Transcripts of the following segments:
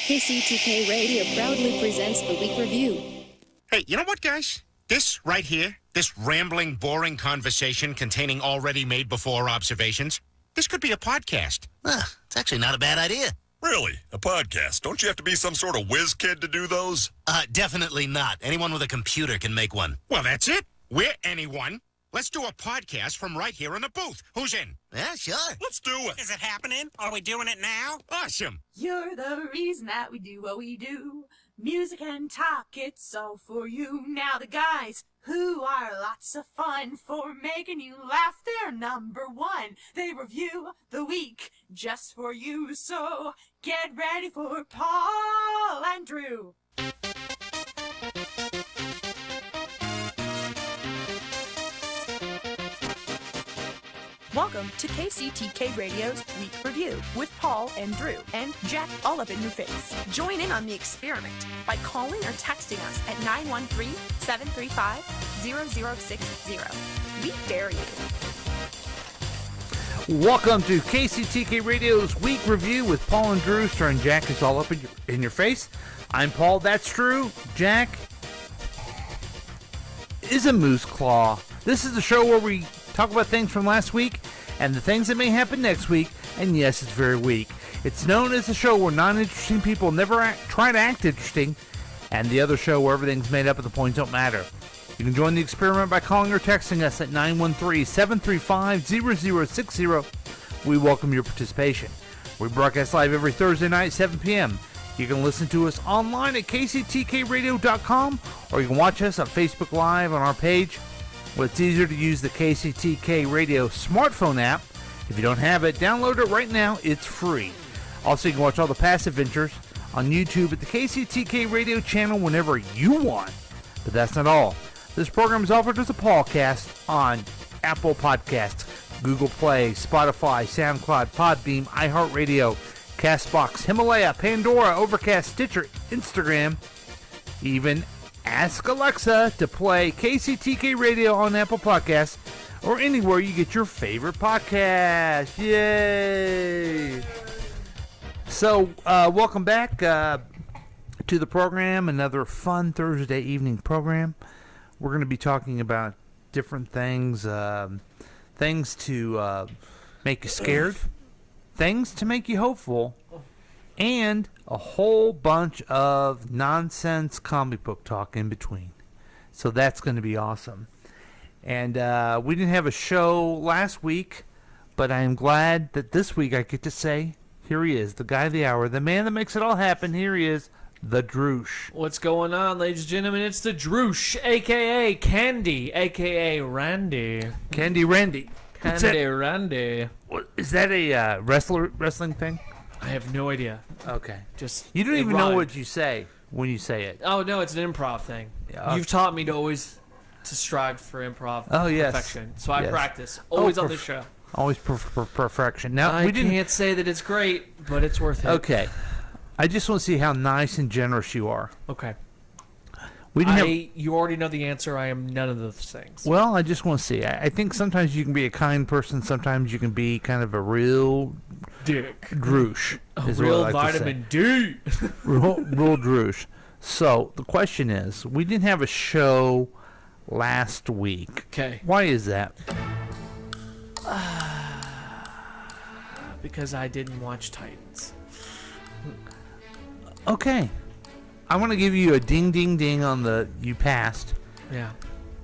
KCTK Radio proudly presents the Week Review. Hey, you know what, guys? This right here, this rambling, boring conversation containing already made before observations, this could be a podcast. It's actually not a bad idea. Really? A podcast? Don't you have to be some sort of whiz kid to do those? Definitely not. Anyone with a computer can make one. Well, that's it. We're anyone. Let's do a podcast from right here in the booth. Who's in? Yeah, sure. Let's do it. Is it happening? Are we doing it now? Awesome. You're the reason that we do what we do. Music and talk, it's all for you. Now the guys who are lots of fun for making you laugh, they're number one. They review the week just for you. So get ready for Paul and Drew. Welcome to KCTK Radio's Week Review with Paul and Drew and Jack all up in your face. Join in on the experiment by calling or texting us at 913-735-0060. We dare you. Welcome to KCTK Radio's Week Review with Paul and Drew, starring Jack is all up in your face. I'm Paul, that's Drew. Jack is a moose claw. This is the show where we talk about things from last week and the things that may happen next week, and yes, it's very weak. It's known as the show where non-interesting people never try to act interesting, and the other show where everything's made up and the points don't matter. You can join the experiment by calling or texting us at 913-735-0060. We welcome your participation. We broadcast live every Thursday night at 7 p.m. You can listen to us online at kctkradio.com, or you can watch us on Facebook Live on our page. Well, it's easier to use the KCTK Radio smartphone app. If you don't have it, download it right now. It's free. Also, you can watch all the past adventures on YouTube at the KCTK Radio channel whenever you want. But that's not all. This program is offered as a podcast on Apple Podcasts, Google Play, Spotify, SoundCloud, Podbeam, iHeartRadio, CastBox, Himalaya, Pandora, Overcast, Stitcher, Instagram, even Ask Alexa to play KCTK Radio on Apple Podcasts or anywhere you get your favorite podcast. Yay! So, welcome back to the program. Another fun Thursday evening program. We're going to be talking about different things, things to make you scared, things to make you hopeful, and a whole bunch of nonsense comic book talk in between. So that's going to be awesome. And we didn't have a show last week, but I am glad that this week I get to say, here he is, the guy of the hour, the man that makes it all happen. Here he is, the Droosh. What's going on, ladies and gentlemen? It's the Droosh, a.k.a. Candy, a.k.a. Randy. Candy Randy. Candy Randy. Is that a wrestling thing? I have no idea. Okay. Just you don't even rhymed. know what you say when you say it. Oh, no, it's an improv thing. Yeah. You've taught me to strive for improv perfection. So I practice. Always on the show. Always perfection. Now, I can't say that it's great, but it's worth it. Okay. I just want to see how nice and generous you are. Okay. You already know the answer. I am none of those things. Well, I just want to see. I think sometimes you can be a kind person. Sometimes you can be kind of a real dick. Droosh. A real vitamin D. real Droosh. So, the question is, we didn't have a show last week. Okay. Why is that? Because I didn't watch Titans. Okay. I want to give you a ding, ding, ding on the you passed. Yeah.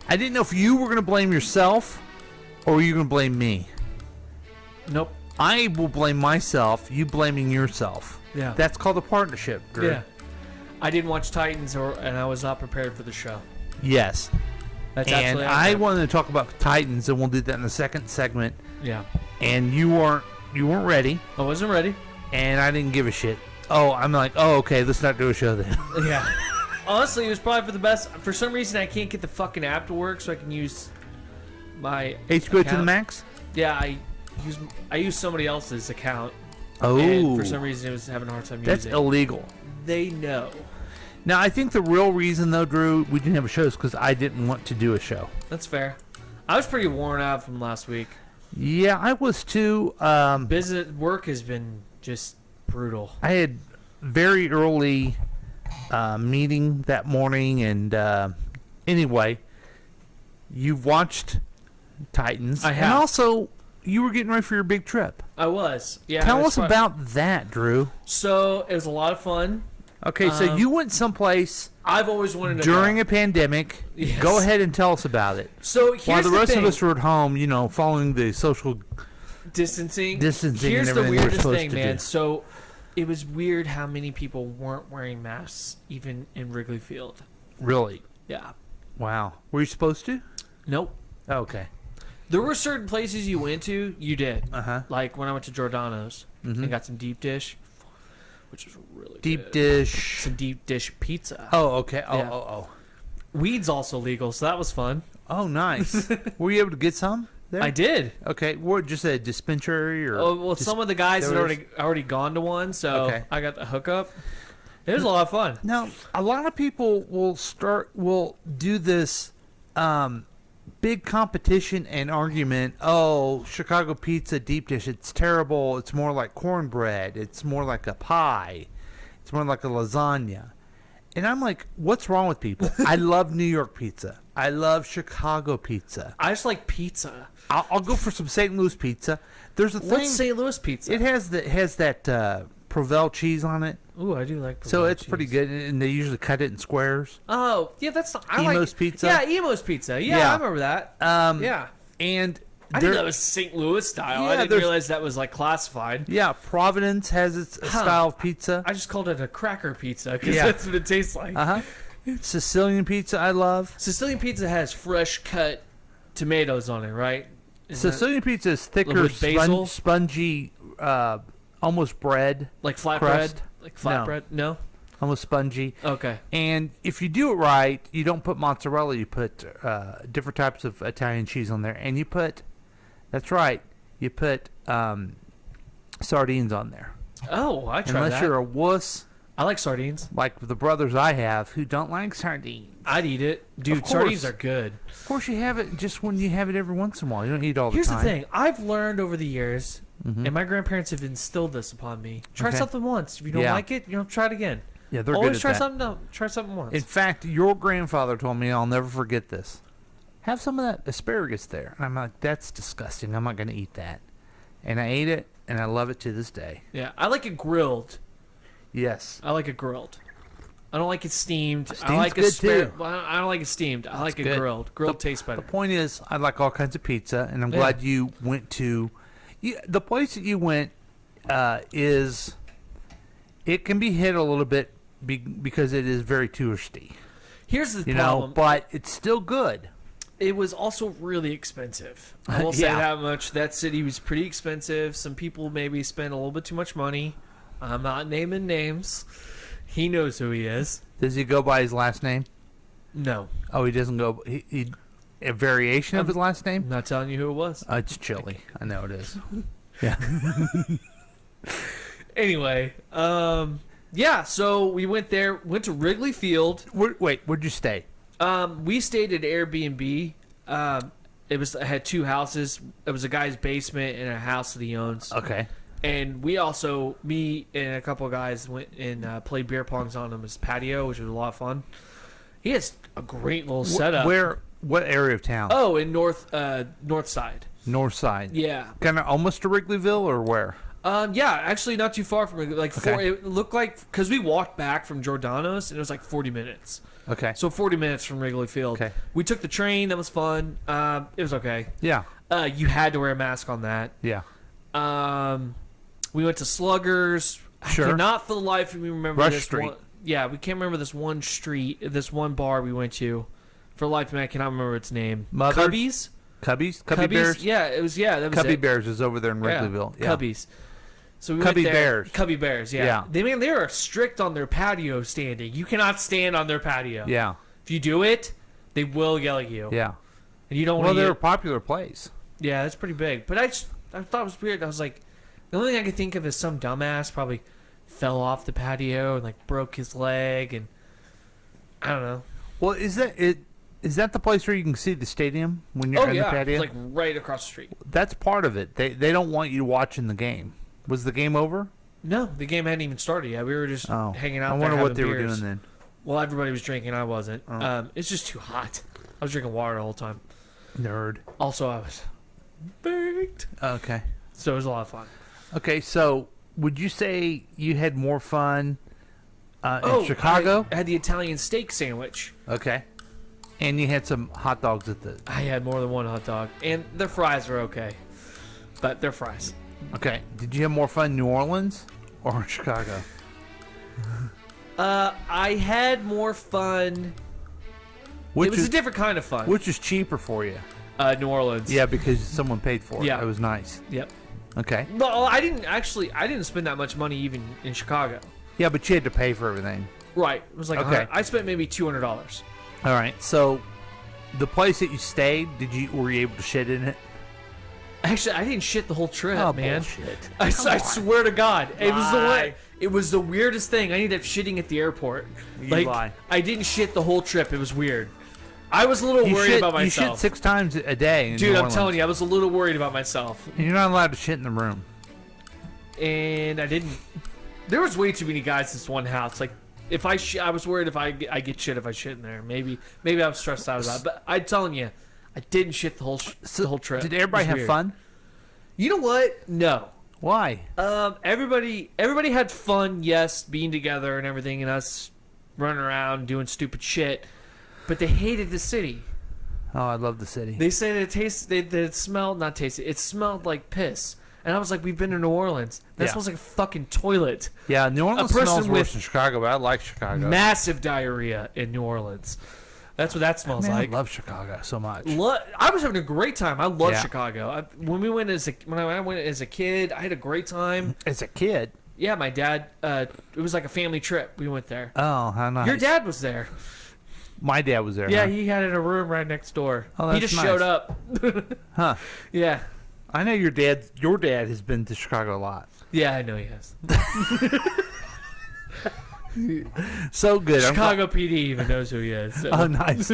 I didn't know if you were going to blame yourself or were you going to blame me. Nope. I will blame myself, you blaming yourself. Yeah. That's called a partnership, Drew. Yeah. I didn't watch Titans and I was not prepared for the show. Yes. That's and absolutely I wanted to talk about Titans, and we'll do that in the second segment. Yeah. And you weren't ready. I wasn't ready. And I didn't give a shit. Oh, I'm like, okay, let's not do a show then. Yeah. Honestly, it was probably for the best. For some reason, I can't get the fucking app to work, so I can use my HBO account. to the max? Yeah, I use somebody else's account. Oh. And for some reason, it was having a hard time using it. That's illegal. They know. Now, I think the real reason, though, Drew, we didn't have a show is because I didn't want to do a show. That's fair. I was pretty worn out from last week. Yeah, I was too. Business work has been just brutal. I had very early meeting that morning, and anyway, you've watched Titans. I have. And also, you were getting ready for your big trip. I was. Yeah. Tell it was us fun. about that, Drew. So it was a lot of fun. Okay, so you went someplace I've always wanted to during go. a pandemic. Yes. Go ahead and tell us about it. So here's While the rest thing. of us were at home, following the social distancing. and Here's everything the we're weirdest supposed thing, to man. do. So it was weird how many people weren't wearing masks, even in Wrigley Field. Really? Yeah. Wow. Were you supposed to? Nope. Okay. There were certain places you went to, you did. Uh-huh. Like when I went to Giordano's and got some deep dish, which was really Deep good. dish. Some deep dish pizza. Oh, okay. Oh, Yeah. oh, Weed's also legal, so that was fun. oh. Oh, nice. Were you able to get some there? I did. Okay. What, just a dispensary or? Oh well, some of the guys had there was- already gone to one, so Okay. I got the hookup. It was a lot of fun. Now, a lot of people will do this big competition and argument. Oh, Chicago pizza deep dish, it's terrible. It's more like cornbread. It's more like a pie. It's more like a lasagna. And I'm like, what's wrong with people? I love New York pizza. I love Chicago pizza. I just like pizza. I'll go for some St. Louis pizza. There's a thing. What's St. Louis pizza? It has that Provel cheese on it. Ooh, I do like. So Provolone it's pretty cheese. good, and they usually cut it in squares. Oh, yeah, that's I Emo's like Pizza? Yeah, Emo's Pizza. Yeah, Yeah. I remember that. Yeah, And I there- knew that was St. Louis style. Yeah, I didn't there's- realize that was like classified. yeah, Providence has its style of pizza. I just called it a cracker pizza because Yeah. that's what it tastes like. Uh-huh. Sicilian pizza I love. Sicilian pizza has fresh cut tomatoes on it, right? Isn't that Sicilian pizza is thicker, with basil? spongy, almost bread, like flatbread? crust? Like flatbread? No. almost spongy. Okay. And if you do it right, you don't put mozzarella. You put different types of Italian cheese on there, and you put, that's right, you put sardines on there. Oh, I tried Unless that. you're a wuss I like sardines. like the brothers I have who don't like sardines. I'd eat it, dude. Of Sardines course. are good. Of course, you have it just when you have it every once in a while. You don't eat it all the Here's time. the thing: I've learned over the years, and my grandparents have instilled this upon me. Try Okay. something once. If you don't Yeah. like it, try it again. Yeah, they're Always good at try that. something. No, try something once. In fact, your grandfather told me, I'll never forget this. Have some of that asparagus there. And I'm like, that's disgusting. I'm not going to eat that. And I ate it, and I love it to this day. yeah, I like it grilled. Yes. I like it grilled. I don't like it steamed. I Steamed's like good, too. Well, I don't like it steamed. I like it good. grilled. Grilled tastes The better. point is, I like all kinds of pizza, and I'm Yeah. glad you went to... the place that you went is... It can be hit a little bit because it is very touristy. Here's the You know, problem. but it's still good. It was also really expensive. I will say Yeah. that much. That city was pretty expensive. Some people maybe spent a little bit too much money. I'm not naming names. He knows who he is. Does he go by his last name? No, Oh, he doesn't go... He a variation of his last name? I'm not telling you who it was. It's Chili. I know it is. Yeah. Anyway, yeah. So we went there. Went to Wrigley Field. Wait, where'd you stay? We stayed at Airbnb. It had two houses. It was a guy's basement and a house that he owns. Okay. And we also, me and a couple of guys went and played beer pongs on his patio, which was a lot of fun. He has a great little setup. What area of town? Oh, in north side. North side. Yeah. Kind of almost to Wrigleyville or where? Yeah, actually not too far from it. Like Okay. it looked like, because we walked back from Giordano's and it was like 40 minutes. Okay. So 40 minutes from Wrigley Field. Okay. We took the train. That was fun. It was okay. Yeah. You had to wear a mask on that. Yeah. We went to Sluggers. Sure. I cannot for the life of me remember Rush this Street. one. Yeah, we can't remember this one street, this one bar we went to. For the life of me, I cannot remember its name. Mother's? Cubbies? Cubby Bears? Yeah, it was. Yeah, that was Cubby it. Bears is over there in Wrigleyville. Yeah. Cubbies. So we Cubby went there. Bears. Cubby Bears. Yeah. Yeah. They are strict on their patio standing. You cannot stand on their patio. Yeah. If you do it, they will yell at you. Yeah. And you don't Well, want to. they're a popular place. Yeah, that's pretty big. But I thought it was weird. I was like, the only thing I could think of is some dumbass probably fell off the patio and like broke his leg, and I don't know. Well, is that the place where you can see the stadium when you're Oh in yeah, the patio? it's like right across the street. That's part of it. They don't want you watching the game. Was the game over? No, the game hadn't even started yet. We were just hanging out. I there wonder what they having were beers. doing then. Well, everybody was drinking. I wasn't. Oh. It's just too hot. I was drinking water the whole time. Nerd. Also, I was baked. Okay. So it was a lot of fun. Okay, so would you say you had more fun in Chicago? I had the Italian steak sandwich. Okay. And you had some hot dogs at the... I had more than one hot dog. And their fries were okay. But they're fries. Okay. Did you have more fun in New Orleans or in Chicago? I had more fun. It was a different kind of fun. Which is cheaper for you? New Orleans. Yeah, because someone paid for it. Yeah. It was nice. Yep. Okay. Well, I didn't spend that much money even in Chicago. Yeah, but you had to pay for everything. Right. It was like Okay. I spent maybe $200. All right. So the place that you stayed, were you able to shit in it? Actually, I didn't shit the whole trip, man. Bullshit. I swear to God, it was the way. It was the weirdest thing. I ended up shitting at the airport. You lie. I didn't shit the whole trip. It was weird. I was a little worried shit, about You shit myself. 6 times a day in Dude, New I'm Orleans. telling you, I was a little worried about myself, You're not allowed to shit in the room. and I didn't. There was way too many guys in this one house. Like, if I was worried if I get shit if I shit in there. Maybe I was stressed out about it. But I'm telling you, I didn't shit the whole trip. Did everybody It was have weird. fun? You know what? No. Why? Everybody had fun, yes, being together and everything, and us running around doing stupid shit. But they hated the city. Oh, I love the city. They say that it smelled, not tasted, it smelled like piss. And I was like, we've been to New Orleans. That Yeah. smells like a fucking toilet. Yeah, New Orleans person smells worse with than Chicago, but I like Chicago. Massive diarrhea in New Orleans. That's what that smells Man, like. I love Chicago so much. I was having a great time. I love Yeah. Chicago. When I went as a kid, I had a great time. As a kid. Yeah, my dad. It was like a family trip. We went there. Oh, how nice. Your dad was there. My dad was there. Yeah, huh? he had it in a room right next door. Oh, he that's just nice. showed up. Huh. Yeah. I know your dad. Your dad has been to Chicago a lot. Yeah, I know he has. So good. I'm Chicago PD even knows who he is. So. Oh, nice.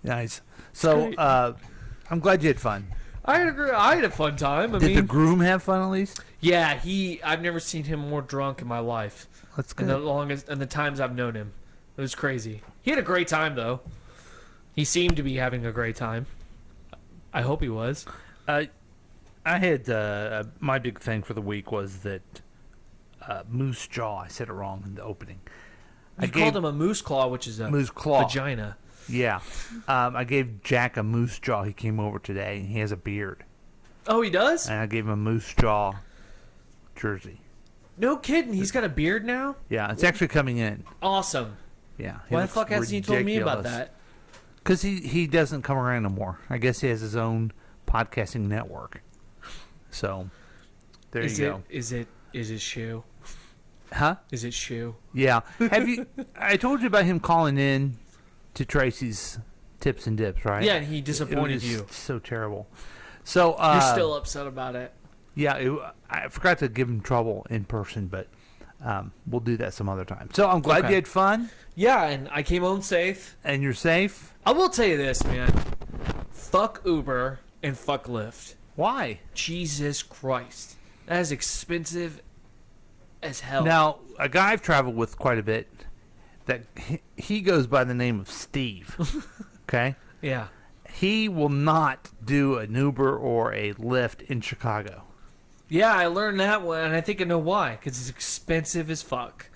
Nice. So, great. I'm glad you had fun. I had a fun time. I Did mean, the groom have fun at least? yeah, I've never seen him more drunk in my life. That's In good. the longest, and the times I've known him, it was crazy. He had a great time though. He seemed to be having a great time. I hope he was. I had my big thing for the week was that moose jaw. I said it wrong in the opening. I called him a moose claw, which is a moose claw. vagina. Yeah, I gave Jack a moose jaw. He came over today, and he has a beard. Oh, he does? And I gave him a moose jaw jersey. No kidding. He's got a beard now? Yeah, it's actually coming in. Awesome. Yeah. Why the fuck hasn't he told me about that? Because he doesn't come around no more. I guess he has his own podcasting network. So, there you go. Is it shoe? Huh? Is it shoe? Yeah. Have you? I told you about him calling in to Tracy's Tips and Dips, right? Yeah, and he It disappointed was you. so terrible. So You're still upset about it. Yeah, I forgot to give him trouble in person, but we'll do that some other time. So I'm glad Okay. you had fun Yeah, and I came home safe. and you're safe. I will tell you this, man. Fuck Uber and fuck Lyft. Why? Jesus Christ. That is expensive as hell. Now, a guy I've traveled with quite a bit, that he goes by the name of Steve. Okay? Yeah. He will not do an Uber or a Lyft in Chicago. Yeah, I learned that one, and I think I know why. Because it's expensive as fuck.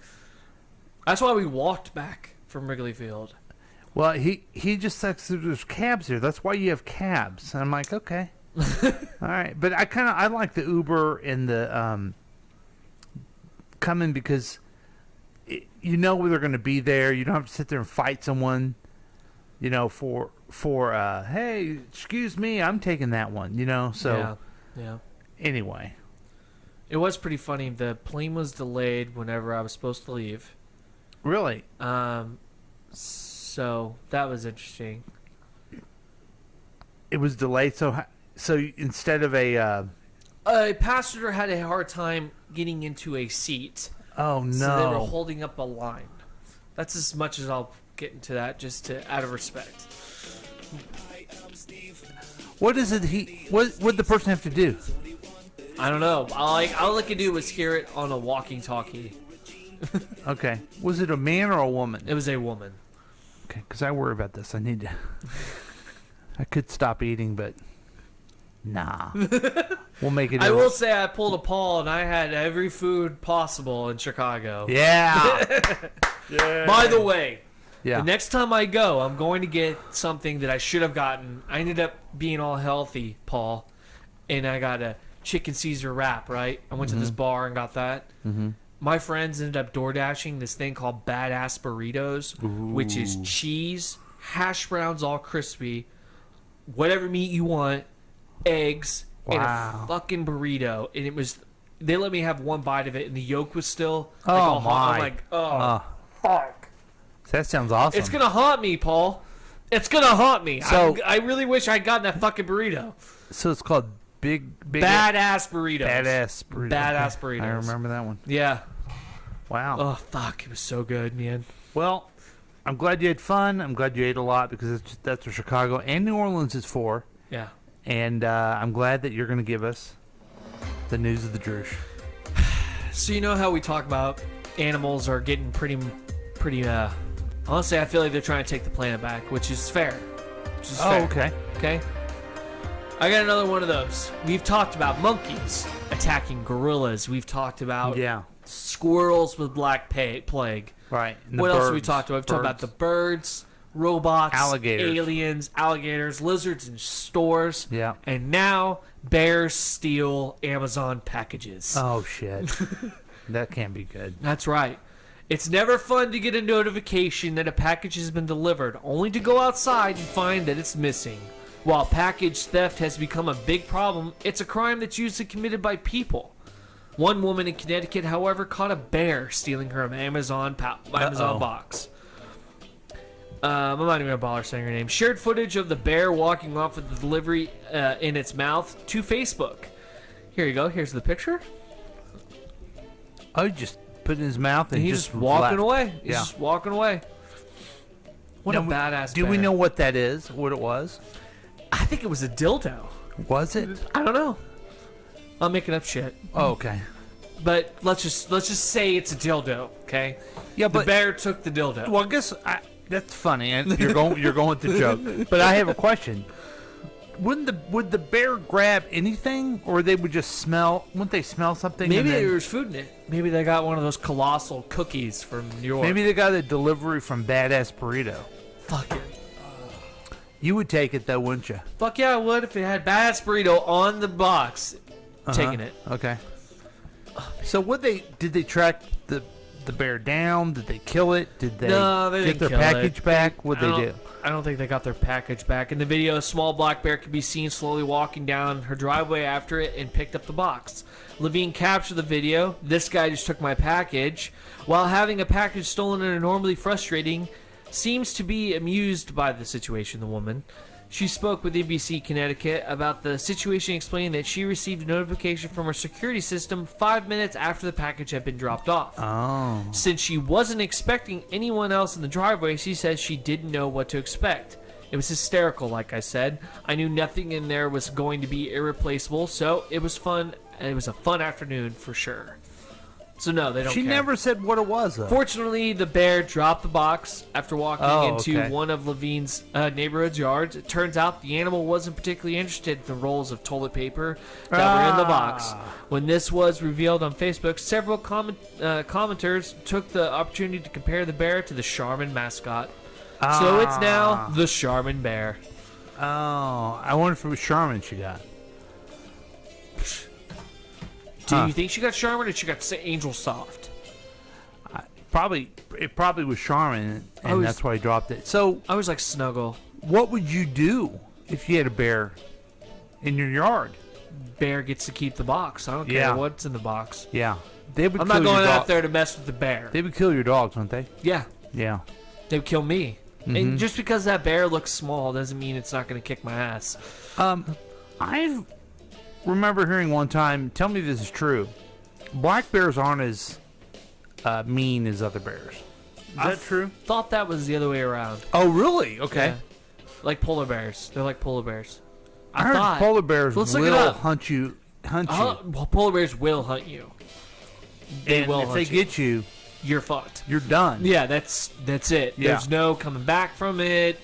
That's why we walked back from Wrigley Field. Well, he just says there's cabs here. That's why you have cabs. And I'm like, okay. All right. But I like the Uber and the coming because you know where they're going to be there. You don't have to sit there and fight someone, you know, for hey, excuse me, I'm taking that one, you know. So Yeah. anyway, It was pretty funny. The plane was delayed whenever I was supposed to leave. really, So that was interesting. it was delayed. So instead of a A passenger had a hard time getting into a seat. oh no, So they were holding up a line. That's as much as I'll get into that, just out of respect. what is it? What would the person have to do? I don't know. All I could do was hear it on a walkie-talkie. Okay. Was it a man or a woman? It was a woman. Okay, because I worry about this. I need to. I could stop eating, but nah. We'll make it. I will say I pulled a Paul and I had every food possible in Chicago. Yeah. By the way, Yeah. the next time I go, I'm going to get something that I should have gotten. I ended up being all healthy, Paul, and I got a chicken Caesar wrap, right? I went to this bar and got that. Mm-hmm. My friends ended up door dashing this thing called Badass Burritos, which is cheese, hash browns all crispy, whatever meat you want, eggs, and a fucking burrito. And it was, they let me have one bite of it, and the yolk was still like, all hot. I'm like, fuck. That sounds awesome. It's gonna haunt me, Paul. It's gonna haunt me. So- I really wish I'd gotten that fucking burrito. So it's called Big Badass Burritos. Badass Burritos. Badass Okay. Burritos. I remember that one. Yeah. Wow. Oh, fuck. It was so good, man. Well, I'm glad you had fun. I'm glad you ate a lot because that's what Chicago and New Orleans is for. Yeah. And I'm glad that you're going to give us the news of the Droosh. So you know how we talk about animals are getting pretty, honestly, I feel like they're trying to take the planet back, which is fair. Which is fair. Okay. Okay? I got another one of those. We've talked about monkeys attacking gorillas. We've talked about squirrels with black plague. Right. And the What else have we birds. talked about? We've talked about the Birds. birds, robots, Alligators. aliens, alligators, lizards in stores. Yeah. And now bears steal Amazon packages. Oh, shit. That can't be good. That's right. It's never fun to get a notification that a package has been delivered, only to go outside and find that it's missing. While package theft has become a big problem, it's a crime that's usually committed by people. One woman in Connecticut, however, caught a bear stealing her Amazon box. I'm not even going to bother saying her name. Shared footage of the bear walking off with the delivery in its mouth to Facebook. Here you go. Here's the picture. Oh, he just put it in his mouth and He's just just walking left. away. He's Yeah. just walking away. What Now, a badass Do bear. we know what that is? What it was? I think it was a dildo. Was it? I don't know. I'm making up shit. Oh, okay. But let's just say it's a dildo, okay? Yeah, The but bear took the dildo. well, I guess that's funny, and you're going with the joke. But I have a question. Would the bear grab anything, or they would just smell? Wouldn't they smell something? Maybe and then, there was food in it. Maybe they got one of those colossal cookies from New York. maybe they got a delivery from Badass Burrito. Fuck it. You would take it though, wouldn't you? Fuck yeah, I would if it had Badass Burrito on the box. Taking it. Okay. So did they track the bear down? Did they kill it? Did they No, they get didn't their kill package it. back? What'd they do? I don't think they got their package back. In the video, a small black bear could be seen slowly walking down her driveway after it and picked up the box. Levine captured the video. This guy just took my package. While having a package stolen and normally frustrating, seems to be amused by the situation, the woman. She spoke with NBC Connecticut about the situation, explaining that she received a notification from her security system 5 minutes after the package had been dropped off. Oh. Since she wasn't expecting anyone else in the driveway, she says she didn't know what to expect. It was hysterical, like I said. I knew nothing in there was going to be irreplaceable, so it was fun. It was a fun afternoon for sure. So no, they don't She care. never said what it was, though. Fortunately, the bear dropped the box after walking into okay. one of Levine's neighborhood's yards. It turns out the animal wasn't particularly interested in the rolls of toilet paper that were in the box. When this was revealed on Facebook, several commenters took the opportunity to compare the bear to the Charmin mascot. So it's now the Charmin bear. Oh, I wonder if it was Charmin she got. Do you think she got Charmin or she got Angel Soft? It probably was Charmin, and that's why he dropped it. So, I was like Snuggle. what would you do if you had a bear in your yard? Bear gets to keep the box. I don't care Yeah. what's in the box. Yeah, they would. I'm kill not going your out dog. there to mess with the bear. They would kill your dogs, wouldn't they? Yeah, Yeah. they would kill me. And just because that bear looks small doesn't mean it's not going to kick my ass. I remember hearing one time. Tell me if this is true. Black bears aren't as mean as other bears. Is that true? Thought that was the other way around. Oh, really? Okay. Yeah. Like polar bears. They're like polar bears. I heard thought. polar bears Let's look it will up. hunt you hunt you. Well, polar bears will hunt you. They And will if hunt they you. get you, You're fucked. you're done. Yeah, that's it. Yeah. There's no coming back from it.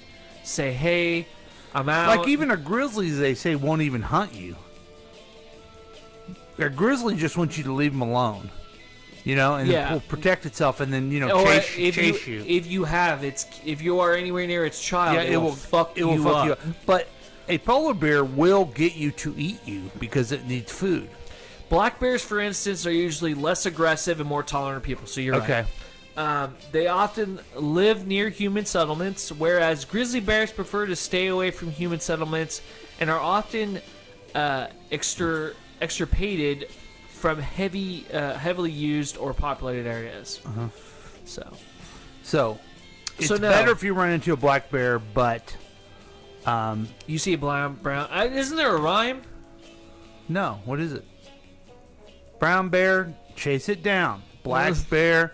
Say, hey, I'm out. Like even a grizzly, they say, won't even hunt you. A grizzly just wants you to leave them alone. You know, and Yeah. it will protect itself, and then or chase you. If you are anywhere near its child, Yeah, it will fuck you up. But a polar bear will get you to eat you because it needs food. Black bears, for instance, are usually less aggressive and more tolerant of people. So you're Okay. right. They often live near human settlements, whereas grizzly bears prefer to stay away from human settlements and are often extirpated from heavily used or populated areas. So it's no. better if you run into a black bear, but You see a brown. Isn't there a rhyme? no. What is it? Brown bear, chase it down. Black bear,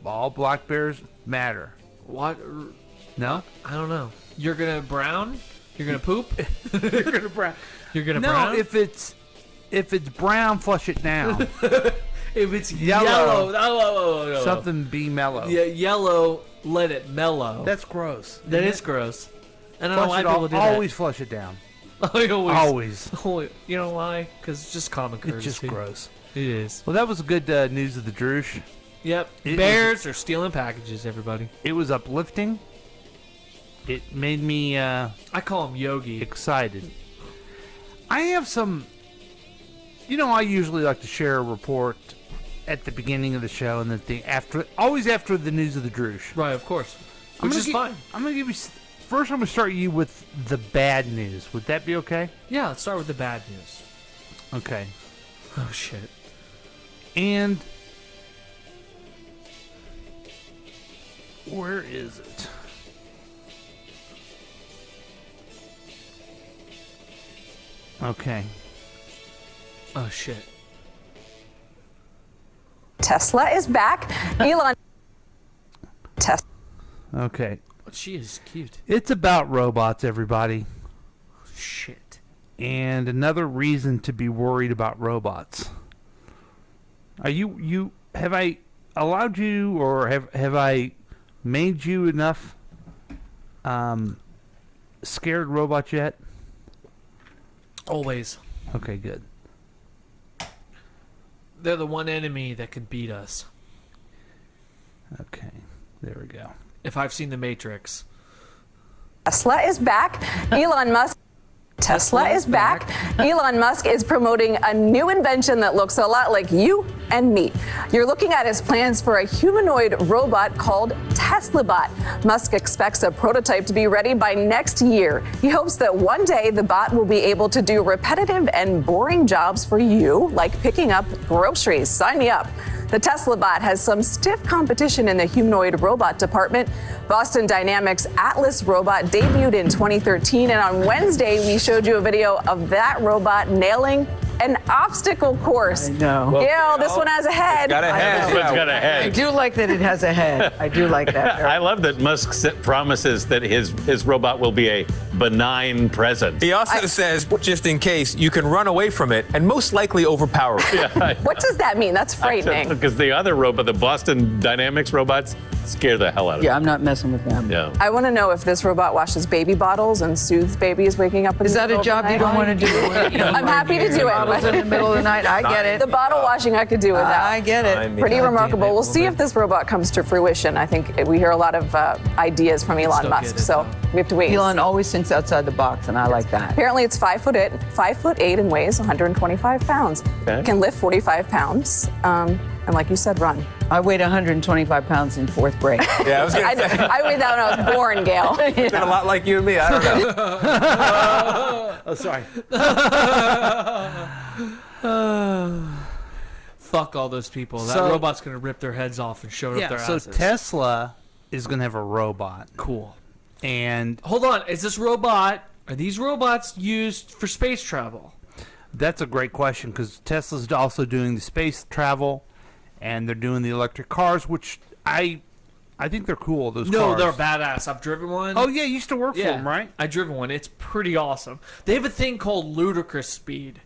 all black bears matter. What? No? I don't know. You're gonna brown? You're gonna poop? You're gonna brown. You're gonna No, brown? if it's brown, flush it down. If it's Yellow. oh, Something be mellow. Yeah, yellow. Let it mellow. That's gross. That is gross. And I don't know why Flush it people do always flush it down. that. Always. You know why? Because it's just common courtesy. It's just gross. It is. Well, that was good news of the Droosh. Yep. It Bears are stealing packages, everybody. It was uplifting. It made me I call him Yogi. excited. I have some. I usually like to share a report at the beginning of the show and always after the news of the Droosh. Right, of course. I'm Which gonna is gi- fine. I'm gonna give you. First, I'm gonna start you with the bad news. Would that be okay? Yeah, let's start with the bad news. Okay. Oh, shit. And where is it? Okay. Oh, shit. Tesla is back. Elon. Okay. She is cute. It's about robots, everybody. Shit. And another reason to be worried about robots. Are have I allowed you, or have I made you enough scared robots yet? Always. Okay, good. They're the one enemy that can beat us. Okay, there we go. If I've seen The Matrix. Tesla is back. Elon Musk. Tesla is back. Elon Musk is promoting a new invention that looks a lot like you and me. You're looking at his plans for a humanoid robot called TeslaBot. Musk expects a prototype to be ready by next year. He hopes that one day the bot will be able to do repetitive and boring jobs for you, like picking up groceries. Sign me up. The Tesla bot has some stiff competition in the humanoid robot department. Boston Dynamics Atlas robot debuted in 2013, and on Wednesday we showed you a video of that robot nailing an obstacle course. I know. Gail, this one has a head. Got a head. It's got a I head. do like that it has a head. I do like that. I love that Musk promises that his robot will be a benign presence. He also says, just in case, you can run away from it and most likely overpower it. Yeah, What does that mean? That's frightening. because the other robot, the Boston Dynamics robots, scare the hell out of Yeah, me. I'm not messing with them. Yeah. I want to know if this robot washes baby bottles and soothes babies waking up in Is the that a middle of the job you night. don't want to do? I'm happy to do it. Bottles in the middle of the night. I get it. The bottle washing I could do with that. I get it. Pretty remarkable. We'll see if this robot comes to fruition. I think we hear a lot of ideas from Elon still Musk, get it, so though. we have to wait. Elon always thinks outside the box, and I like that. Apparently, it's 5'8" and weighs 125 pounds. Okay. Can lift 45 pounds, and like you said, run. I weighed 125 pounds in fourth grade. Yeah, I was I, going to say, I weighed that when I was born, Gail. it's been a lot like you and me. I don't know. Oh, sorry. Fuck all those people. That So- robot's gonna rip their heads off and shove it up Yeah, their so asses. Tesla is going to have a robot. Cool. And Hold on. Are these robots used for space travel? that's a great question because Tesla's also doing the space travel and they're doing the electric cars, which I think they're cool, those No, cars. they're badass. I've driven one. Oh, yeah, you used to work for them, right? I driven one. It's pretty awesome. They have a thing called ludicrous speed.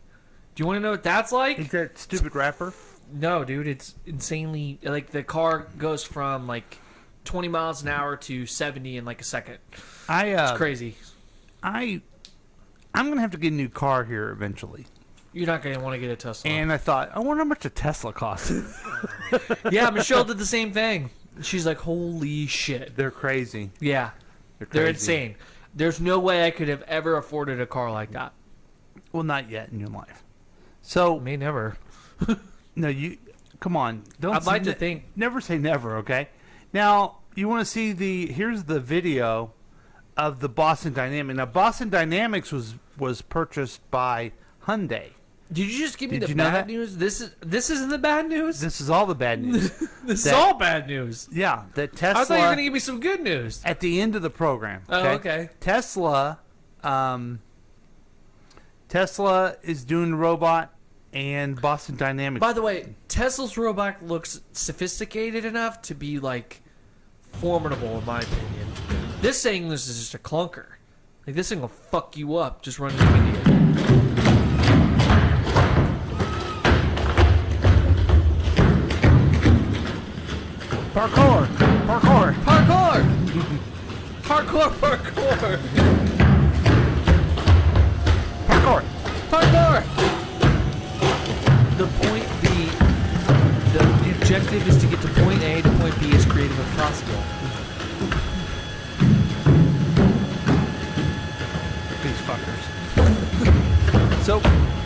Do you want to know what that's like? Is that stupid rapper? No, dude, it's insanely like the car goes from like 20 miles an hour to 70 in like a second. It's crazy. I'm gonna have to get a new car here eventually. You're not gonna want to get a Tesla. And I thought, I wonder how much a Tesla costs. Yeah, Michelle did the same thing. She's like, holy shit. They're crazy. Yeah. They're insane. There's no way I could have ever afforded a car like that. Well, not yet in your life. So may never. No, you come on. Don't. I'd like to think. Never say never. Okay. Now you want to see here's the video of the Boston Dynamics. Now Boston Dynamics was purchased by Hyundai. Did you just give me the bad news? This isn't the bad news. This is all the bad news. This is all bad news. Yeah, that Tesla. I thought you were going to give me some good news at the end of the program. Oh, okay. Tesla is doing the robot, and Boston Dynamics. By the way, Tesla's robot looks sophisticated enough to be like formidable, in my opinion. This thing is just a clunker. Like this thing will fuck you up just running an idiot. Parkour! Parkour! Parkour! Parkour! Parkour! Parkour! Parkour! The objective is to get to point A to point B as creative as possible. These fuckers. So,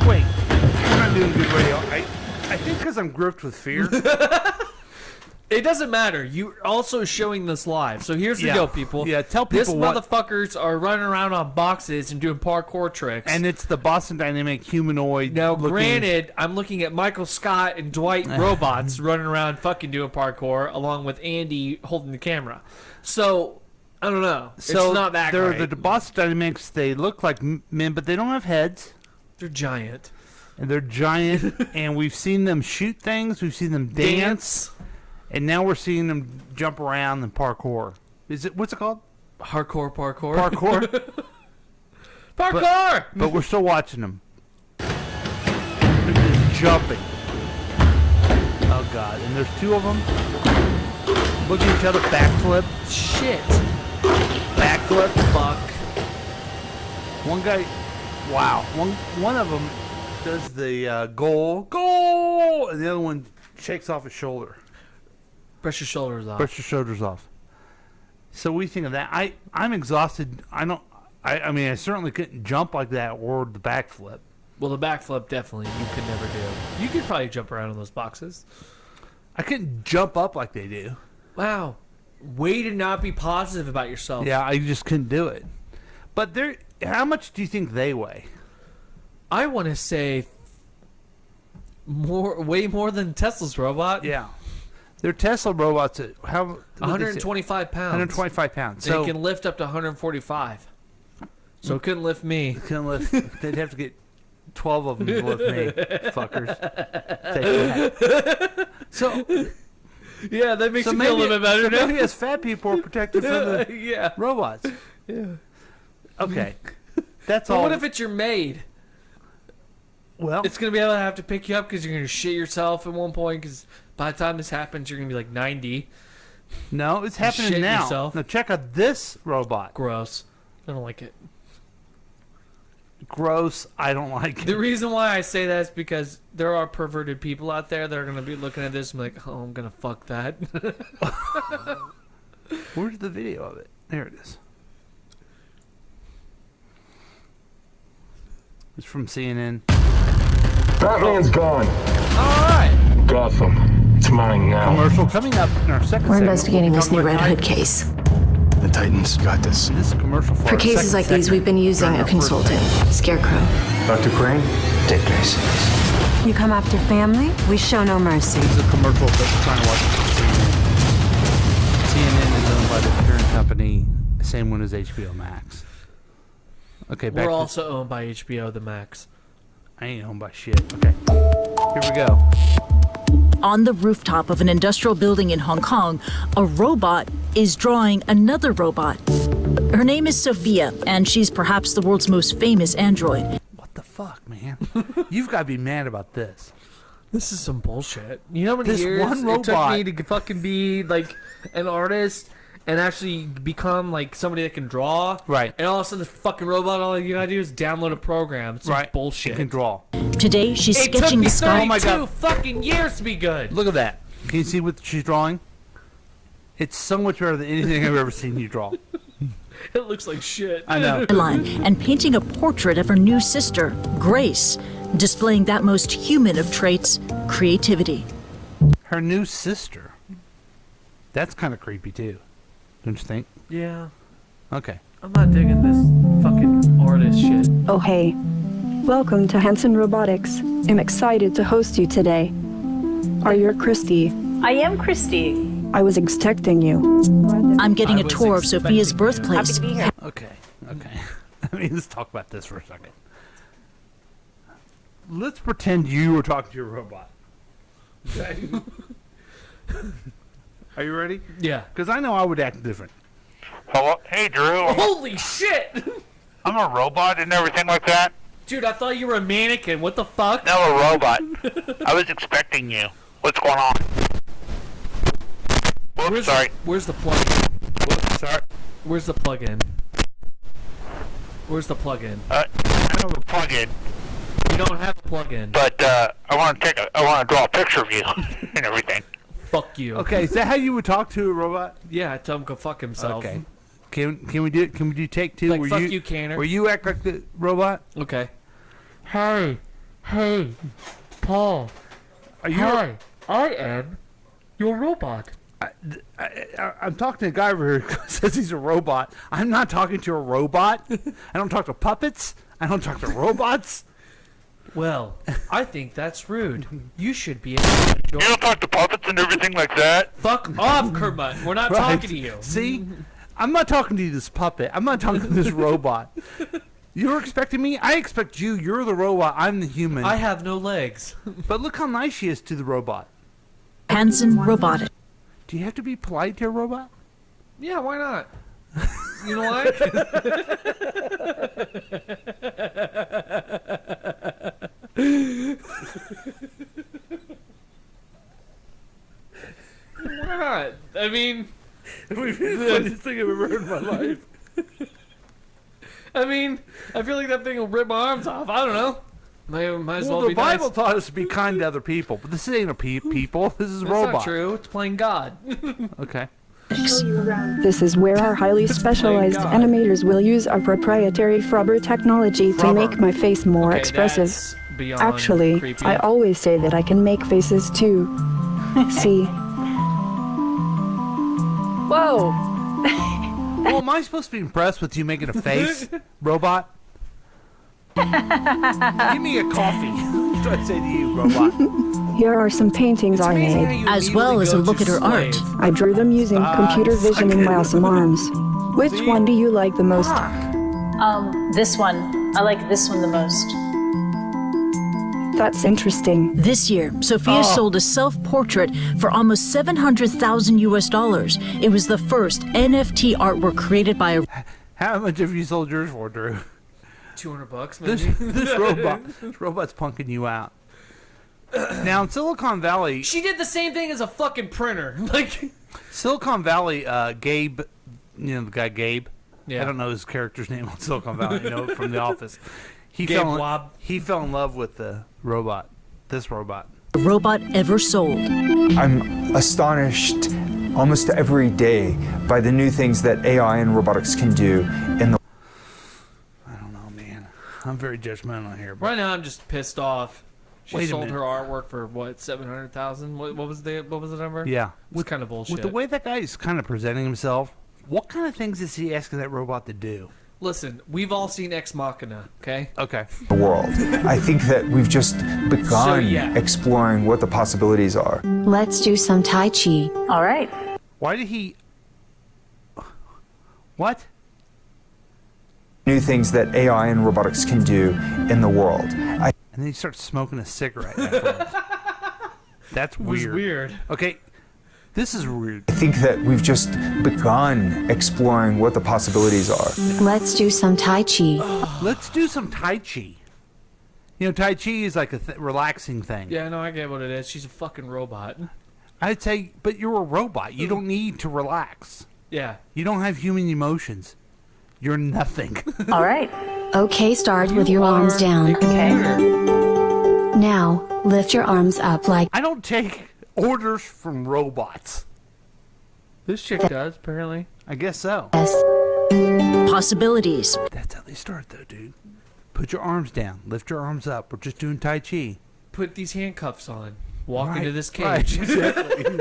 wait. You're not doing good radio. I think because I'm gripped with fear. It doesn't matter. You're also showing this live. So here's the deal, people. Yeah, tell people These motherfuckers are running around on boxes and doing parkour tricks. And it's the Boston Dynamic humanoid. Now, granted, I'm looking at Michael Scott and Dwight robots running around fucking doing parkour along with Andy holding the camera. So, I don't know. So it's not that great. The Boston Dynamics, they look like men, but they don't have heads. They're giant. And they're giant, and we've seen them shoot things. We've seen them dance. And now we're seeing them jump around and parkour. What's it called? Hardcore parkour. Parkour. Parkour! But we're still watching them. They're just jumping. Oh god! And there's two of them. Look at each other. Backflip. Shit. Backflip. Fuck. One guy. Wow. One of them does the goal, and the other one shakes off his shoulder. Brush your shoulders off. Brush your shoulders off. So what do you think of that? I'm exhausted. I mean, I certainly couldn't jump like that or the backflip. Well, the backflip definitely you could never do. You could probably jump around in those boxes. I couldn't jump up like they do. Wow. Way to not be positive about yourself. Yeah, I just couldn't do it. But how much do you think they weigh? I want to say way more than Tesla's robot. Yeah. They're Tesla robots at 125 pounds. 125 pounds. So it can lift up to 145. So it couldn't lift me. Couldn't lift. They'd have to get 12 of them to lift me, fuckers. Take that. So yeah, that makes you feel a little bit better. So maybe as fat people are protected from the robots. Yeah. Okay. That's all. all. What if it's your maid? Well, it's gonna be able to have to pick you up because you're gonna shit yourself at one point. Because by the time this happens, you're gonna be like 90. No, it's happening now. Yourself. Now check out this robot. Gross. I don't like it. Gross. I don't like it. The reason why I say that is because there are perverted people out there that are gonna be looking at this and be like, oh, I'm gonna fuck that. Where's the video of it? There it is. It's from CNN. Batman's gone. All right. Gotham. It's mine now. Commercial coming up in our second We're segment. investigating this new Red Hood case. The Titans got this. This is commercial For cases like these, we've been using a consultant, Scarecrow. Dr. Crane, take this. You come after family, we show no mercy. This is a commercial that we're trying to watch CNN. CNN is owned by the parent company, same one as HBO Max. Okay, We're also owned by HBO the Max. I ain't owned by shit. Okay, here we go. On the rooftop of an industrial building in Hong Kong, a robot is drawing another robot. Her name is Sophia, and she's perhaps the world's most famous android. What the fuck, man? You've got to be mad about this. This is some bullshit. You know how many This years one it took robot- me to fucking be like an artist and actually become like somebody that can draw? Right. And all of a sudden, the fucking robot, all you gotta do is download a program. It's some Right. bullshit. It can draw. Today, she's It took sketching me the sky. 32 fucking years to be good. Look at that. Can you see what she's drawing? It's so much better than anything I've ever seen you draw. It looks like shit. I know. Line and painting a portrait of her new sister, Grace, displaying that most human of traits, creativity. Her new sister. That's kind of creepy too, don't you think? Yeah. Okay. I'm not digging this fucking artist shit. Oh hey, welcome to Hanson Robotics. I'm excited to host you today. Are you Christy? I am Christy. I was expecting you. I'm getting a tour of Sophia's birthplace. Okay. Okay. I mean, let's talk about this for a second. Let's pretend you were talking to your robot. Okay. Are you ready? Yeah. Because I know I would act different. Hello? Hey, Drew. Holy shit! I'm a robot and everything like that. Dude, I thought you were a mannequin. What the fuck? No, a robot. I was expecting you. What's going on? Whoops, sorry. Where's the plug? Whoops, sorry. Where's the plug-in? Where's the plug-in? I don't have a plug-in, You don't have a plug-in. but I want to draw a picture of you and everything. Fuck you. Okay, is that how you would talk to a robot? Yeah, I tell him go fuck himself. Okay. Can we do it? Can we do take two? Like, where fuck you, Canner. Where you act like the robot? Okay. Hey, Paul. Are you? Hi, I am your robot. I'm talking to a guy over here who says he's a robot. I'm not talking to a robot. I don't talk to puppets. I don't talk to robots. Well, I think that's rude. You should be able to You don't talk to puppets and everything like that? Fuck off, Kermit. We're not Right. talking to you. See? I'm not talking to you, this puppet. I'm not talking to this robot. You're expecting me? I expect you. You're the robot. I'm the human. I have no legs. But look how nice she is to the robot. Hanson Robotics. Do you have to be polite to a robot? Yeah, why not? You know why? Why not? I mean, the funniest thing I've ever heard in my life. I mean, I feel like that thing will rip my arms off. I don't know. Might as well the be Bible nice. taught us to be kind to other people, but this ain't a people. This is a That's robot. not true. It's playing God. Okay. This is where our highly specialized animators will use our proprietary Frubber technology to make my face more Okay, expressive. that's beyond Actually, creepy. I always say that I can make faces too. See? Whoa. Well, am I supposed to be impressed with you making a face, robot? Give me a coffee. That's what I say to you, robot. Here are some paintings I made. As well as a look at her art. I drew them using computer vision and my awesome arms. Which one do you like the most? This one. I like this one the most. That's interesting. This year, Sophia sold a self-portrait for almost $700,000 US. It was the first NFT artwork created by a... How much have you sold yours for, Drew? $200 This, maybe. this robot's punking you out. Now in Silicon Valley, She did the same thing as a fucking printer. Like, Silicon Valley, Gabe, you know the guy Gabe. Yeah. I don't know his character's name on Silicon Valley. I know it from The Office. He Gabe fell. Wob. He fell in love with the robot. This robot. robot ever sold. I'm astonished almost every day by the new things that AI and robotics can do in the... I'm very judgmental here. But right now I'm just pissed off. She Wait a sold minute. her artwork for what, 700,000? What was the number? yeah, It's kind of bullshit. With the way that guy is kind of presenting himself, what kind of things is he asking that robot to do? Listen, we've all seen Ex Machina, okay? Okay. world. I think that we've just begun exploring what the possibilities are. Let's do some Tai Chi. All right. Why did he? What? New things that AI and robotics can do in the world. And then he starts smoking a cigarette afterwards. That's was weird. weird. Okay, this is weird. I think that we've just begun exploring what the possibilities are. Let's do some Tai Chi. Let's do some Tai Chi. You know, Tai Chi is like a relaxing thing. Yeah, no, I get what it is. She's a fucking robot. I'd say, but you're a robot. You don't need to relax. Yeah. You don't have human emotions. You're nothing. All right. Okay, start with your arms down. Okay. Now, lift your arms up like... I don't take orders from robots. This chick does, apparently. I guess so. Possibilities. That's how they start, though, dude. Put your arms down. Lift your arms up. We're just doing Tai Chi. Put these handcuffs on. Walk into this Right, cage. exactly.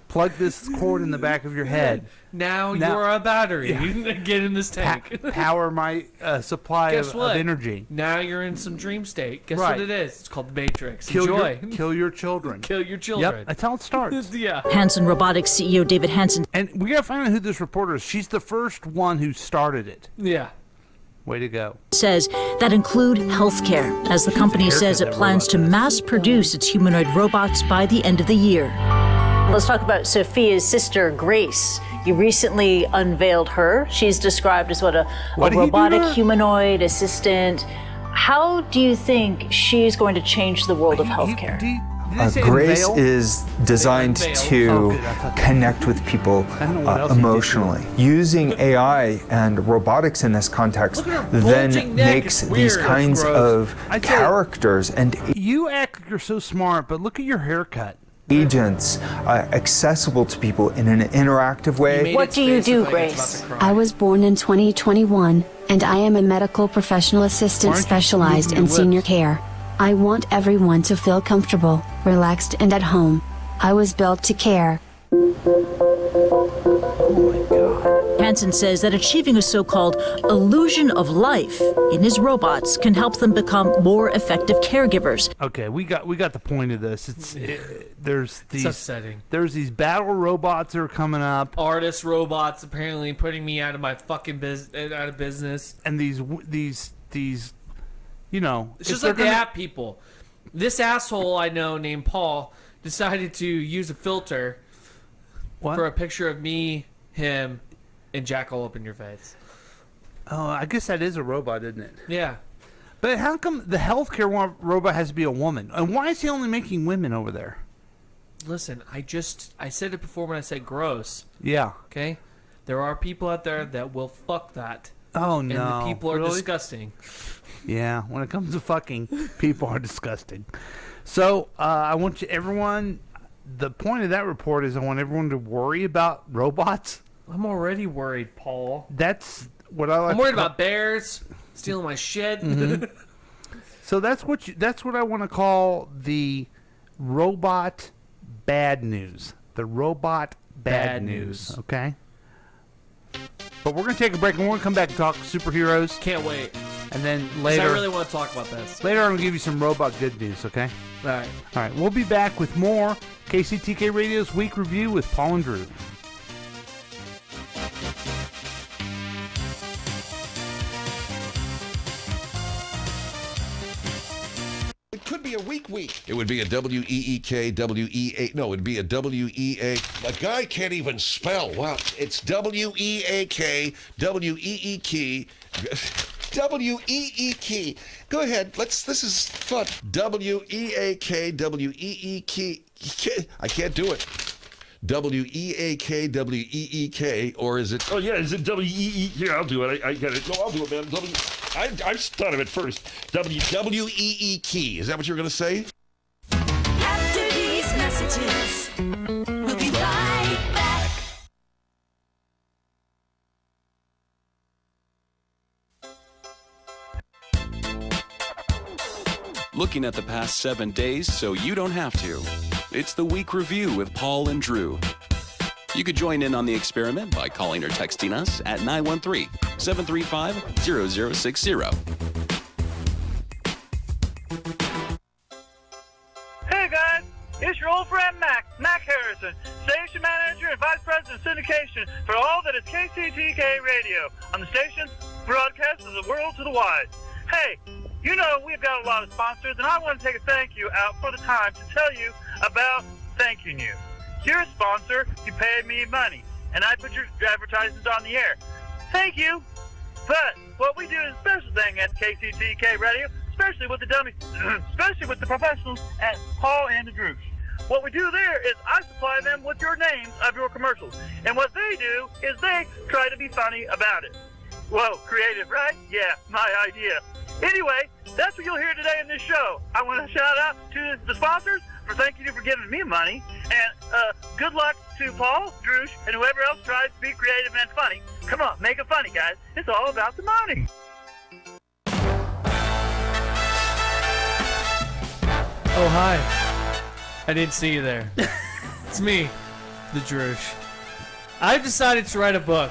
Plug this cord in the back of your head. Now you're a battery. Yeah. You can get in this tank. Power my supply of energy. Now you're in some dream state. Guess Right. what it is? It's called the Matrix. Kill Enjoy. kill your children. Kill your children. Yep, that's how it starts. Yeah. Hanson Robotics CEO David Hanson. And we gotta find out who this reporter is. She's the first one who started it. Yeah. Way to go. Says that include healthcare, as the company says it plans to mass produce its humanoid robots by the end of the year. Let's talk about Sophia's sister, Grace. You recently unveiled her. She's described as a robotic humanoid assistant. How do you think she's going to change the world of healthcare? Grace is designed to connect with people emotionally. Using AI and robotics in this context then makes these kinds of characters and You act like you're so smart, but look at your haircut. Agents accessible to people in an interactive way. What do you do, Grace? I was born in 2021, and I am a medical professional assistant specialized in senior care. I want everyone to feel comfortable, relaxed, and at home. I was built to care. Hanson says that achieving a so-called illusion of life in his robots can help them become more effective caregivers. Okay, we got the point of this. There's these upsetting. There's these battle robots that are coming up. Artist robots apparently putting me out of my fucking business. And these you know, It's just like the app people. This asshole I know named Paul decided to use a filter for a picture of me, him, and Jack all up in your face. Oh, I guess that is a robot, isn't it? Yeah. But how come the healthcare robot has to be a woman? And why is he only making women over there? Listen, I said it before when I said gross. Yeah. Okay? There are people out there that will fuck that. Oh, And no. the people are Really? disgusting. Yeah, when it comes to fucking, people are disgusting. So, I want everyone, the point of that report is I want everyone to worry about robots. I'm already worried, Paul. That's what I like. I'm worried about bears stealing my shit. Mhm. So that's what I want to call the robot bad news. The robot bad news. Okay? But we're going to take a break and we're going to come back and talk superheroes. Can't wait. And then 'Cause later, I really want to talk about this. later I'm going to give you some robot good news, okay? All right. All right, we'll be back with more KCTK Radio's Week Review with Paul and Drew. It could be a weak week. It would be a W-E-E-K, W-E-A... No, it'd be a W-E-A... A guy can't even spell. Wow. It's W-E-A-K, W-E-E-K... W-E-E-K. Go ahead. This is fun. W-E-A-K, W-E-E-K... I can't do it. W-E-A-K, W-E-E-K, or is it... Oh, yeah, is it W-E-E? Here, I'll do it. I get it. No, I'll do it, man. I thought of it first. W-E-E-K. Is that what you were going to say? After these messages, we'll be right back. Looking at the past 7 days so you don't have to. It's the Week Review with Paul and Drew. You could join in on the experiment by calling or texting us at 913-735-0060. Hey guys, it's your old friend Mac Harrison, station manager and vice president of syndication for all that is KCTK Radio on the station broadcast of the world to the wide. Hey, you know we've got a lot of sponsors, and I want to take a thank you out for the time to tell you about thanking you. You're a sponsor, you pay me money, and I put your advertisements on the air. Thank you. But what we do is a special thing at KCTK Radio, especially with the dummies, especially with the professionals at Paul and the Droosh. What we do there is I supply them with your names of your commercials, and what they do is they try to be funny about it. Whoa, creative, right? Yeah, my idea. Anyway, that's what you'll hear today in this show. I want to shout out to the sponsors for thanking you for giving me money, and good luck to Paul, Droosh, and whoever else tries to be creative and funny. Come on, make it funny, guys. It's all about the money. Oh, hi. I didn't see you there. It's me, the Droosh. I've decided to write a book.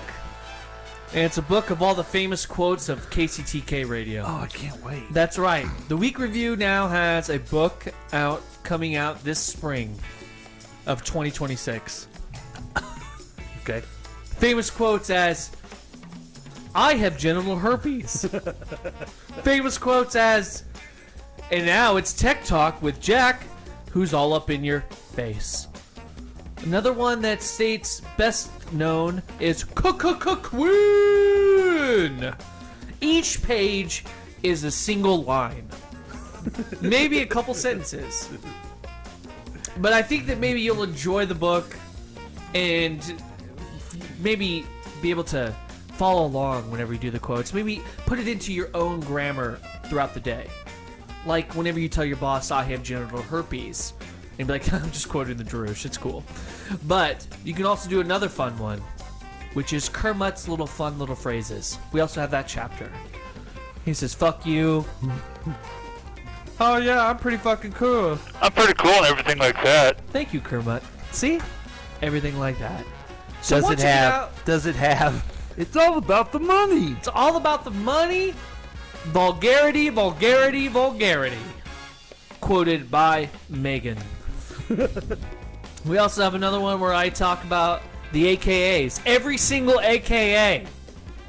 And it's a book of all the famous quotes of KCTK radio. Oh, I can't wait. That's right. The Week Review now has a book coming out this spring of 2026. Okay. Famous quotes as, I have genital herpes. Famous quotes as, and now it's Tech Talk with Jack, who's all up in your face. Another one that states best known is Queen. Each page is a single line. Maybe a couple sentences. But I think that maybe you'll enjoy the book and maybe be able to follow along whenever you do the quotes. Maybe put it into your own grammar throughout the day. Like whenever you tell your boss, I have genital herpes. And be like, I'm just quoting the Droosh. It's cool. But you can also do another fun one, which is Kermit's fun little phrases. We also have that chapter. He says, fuck you. Oh, yeah, I'm pretty fucking cool. I'm pretty cool and everything like that. Thank you, Kermit. See? Everything like that. So Does once it you get have? out- Does it have? It's all about the money. It's all about the money. Vulgarity, vulgarity, vulgarity. Quoted by Megan. We also have another one where I talk about the AKAs. Every single AKA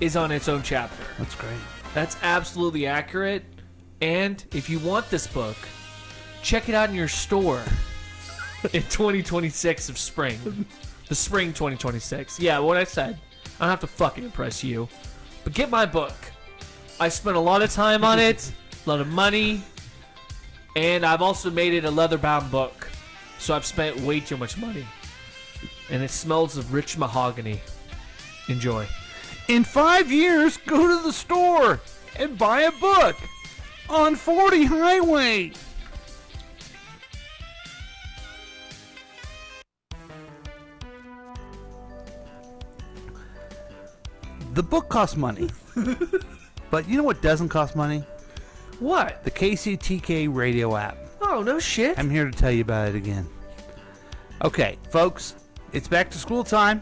is on its own chapter. That's great. That's absolutely accurate. And if you want this book, check it out in your store in 2026 of spring. The spring 2026. Yeah, what I said. I don't have to fucking impress you. But get my book. I spent a lot of time on it, a lot of money, and I've also made it a leather-bound book. So I've spent way too much money. And it smells of rich mahogany. Enjoy. In 5 years, go to the store and buy a book on 40 Highway. The book costs money. But you know what doesn't cost money? What? The KCTK radio app. Oh, no shit. I'm here to tell you about it again. Okay, folks, it's back to school time.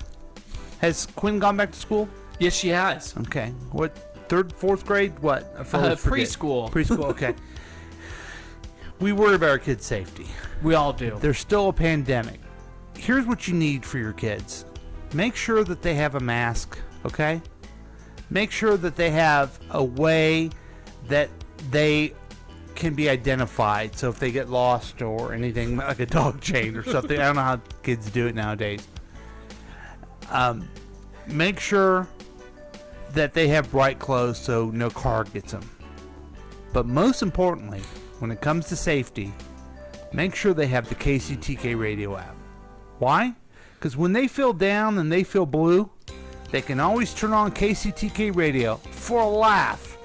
Has Quinn gone back to school? Yes, she has. Okay. What, third, fourth grade? What? I always forget. Preschool. Preschool, okay. We worry about our kids' safety. We all do. There's still a pandemic. Here's what you need for your kids. Make sure that they have a mask, okay? Make sure that they have a way that they can be identified. So if they get lost or anything, like a dog chain or something. I don't know how kids do it nowadays. Make sure that they have bright clothes so no car gets them. But most importantly, when it comes to safety, make sure they have the KCTK radio app. Why? Because when they feel down and they feel blue, they can always turn on KCTK radio for a laugh,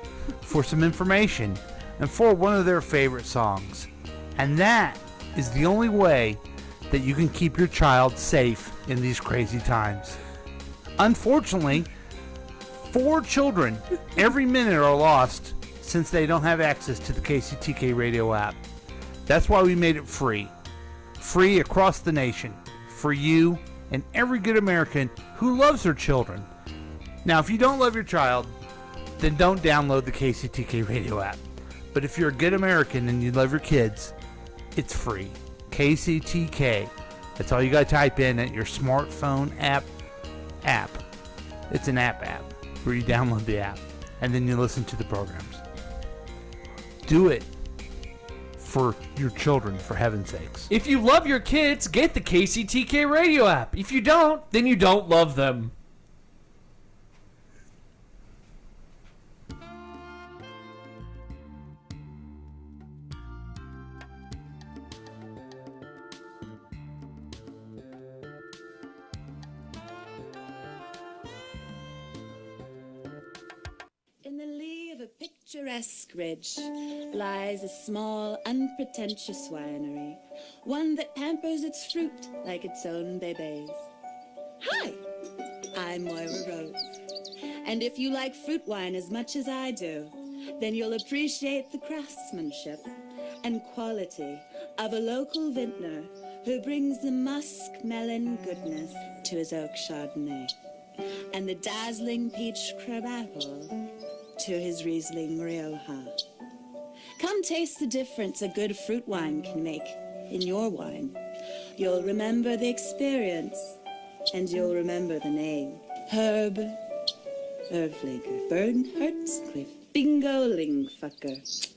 for some information, and for one of their favorite songs. And that is the only way that you can keep your child safe in these crazy times. Unfortunately, 4 children every minute are lost since they don't have access to the KCTK radio app. That's why we made it free. Free across the nation. For you and every good American who loves their children. Now, if you don't love your child, then don't download the KCTK radio app. But if you're a good American and you love your kids, it's free. KCTK. That's all you got to type in at your smartphone app. It's an app where you download the app and then you listen to the programs. Do it for your children, for heaven's sakes. If you love your kids, get the KCTK radio app. If you don't, then you don't love them. picturesque ridge lies a small, unpretentious winery, one that pampers its fruit like its own bebés. Hi, I'm Moira Rose, and if you like fruit wine as much as I do, then you'll appreciate the craftsmanship and quality of a local vintner who brings the musk-melon goodness to his oak Chardonnay and the dazzling peach crab apple to his Riesling Rioja. Come taste the difference a good fruit wine can make in your wine. You'll remember the experience, and you'll remember the name. Herb Erflinker, Bernhardt, Cliff, Bingo Lingfucker.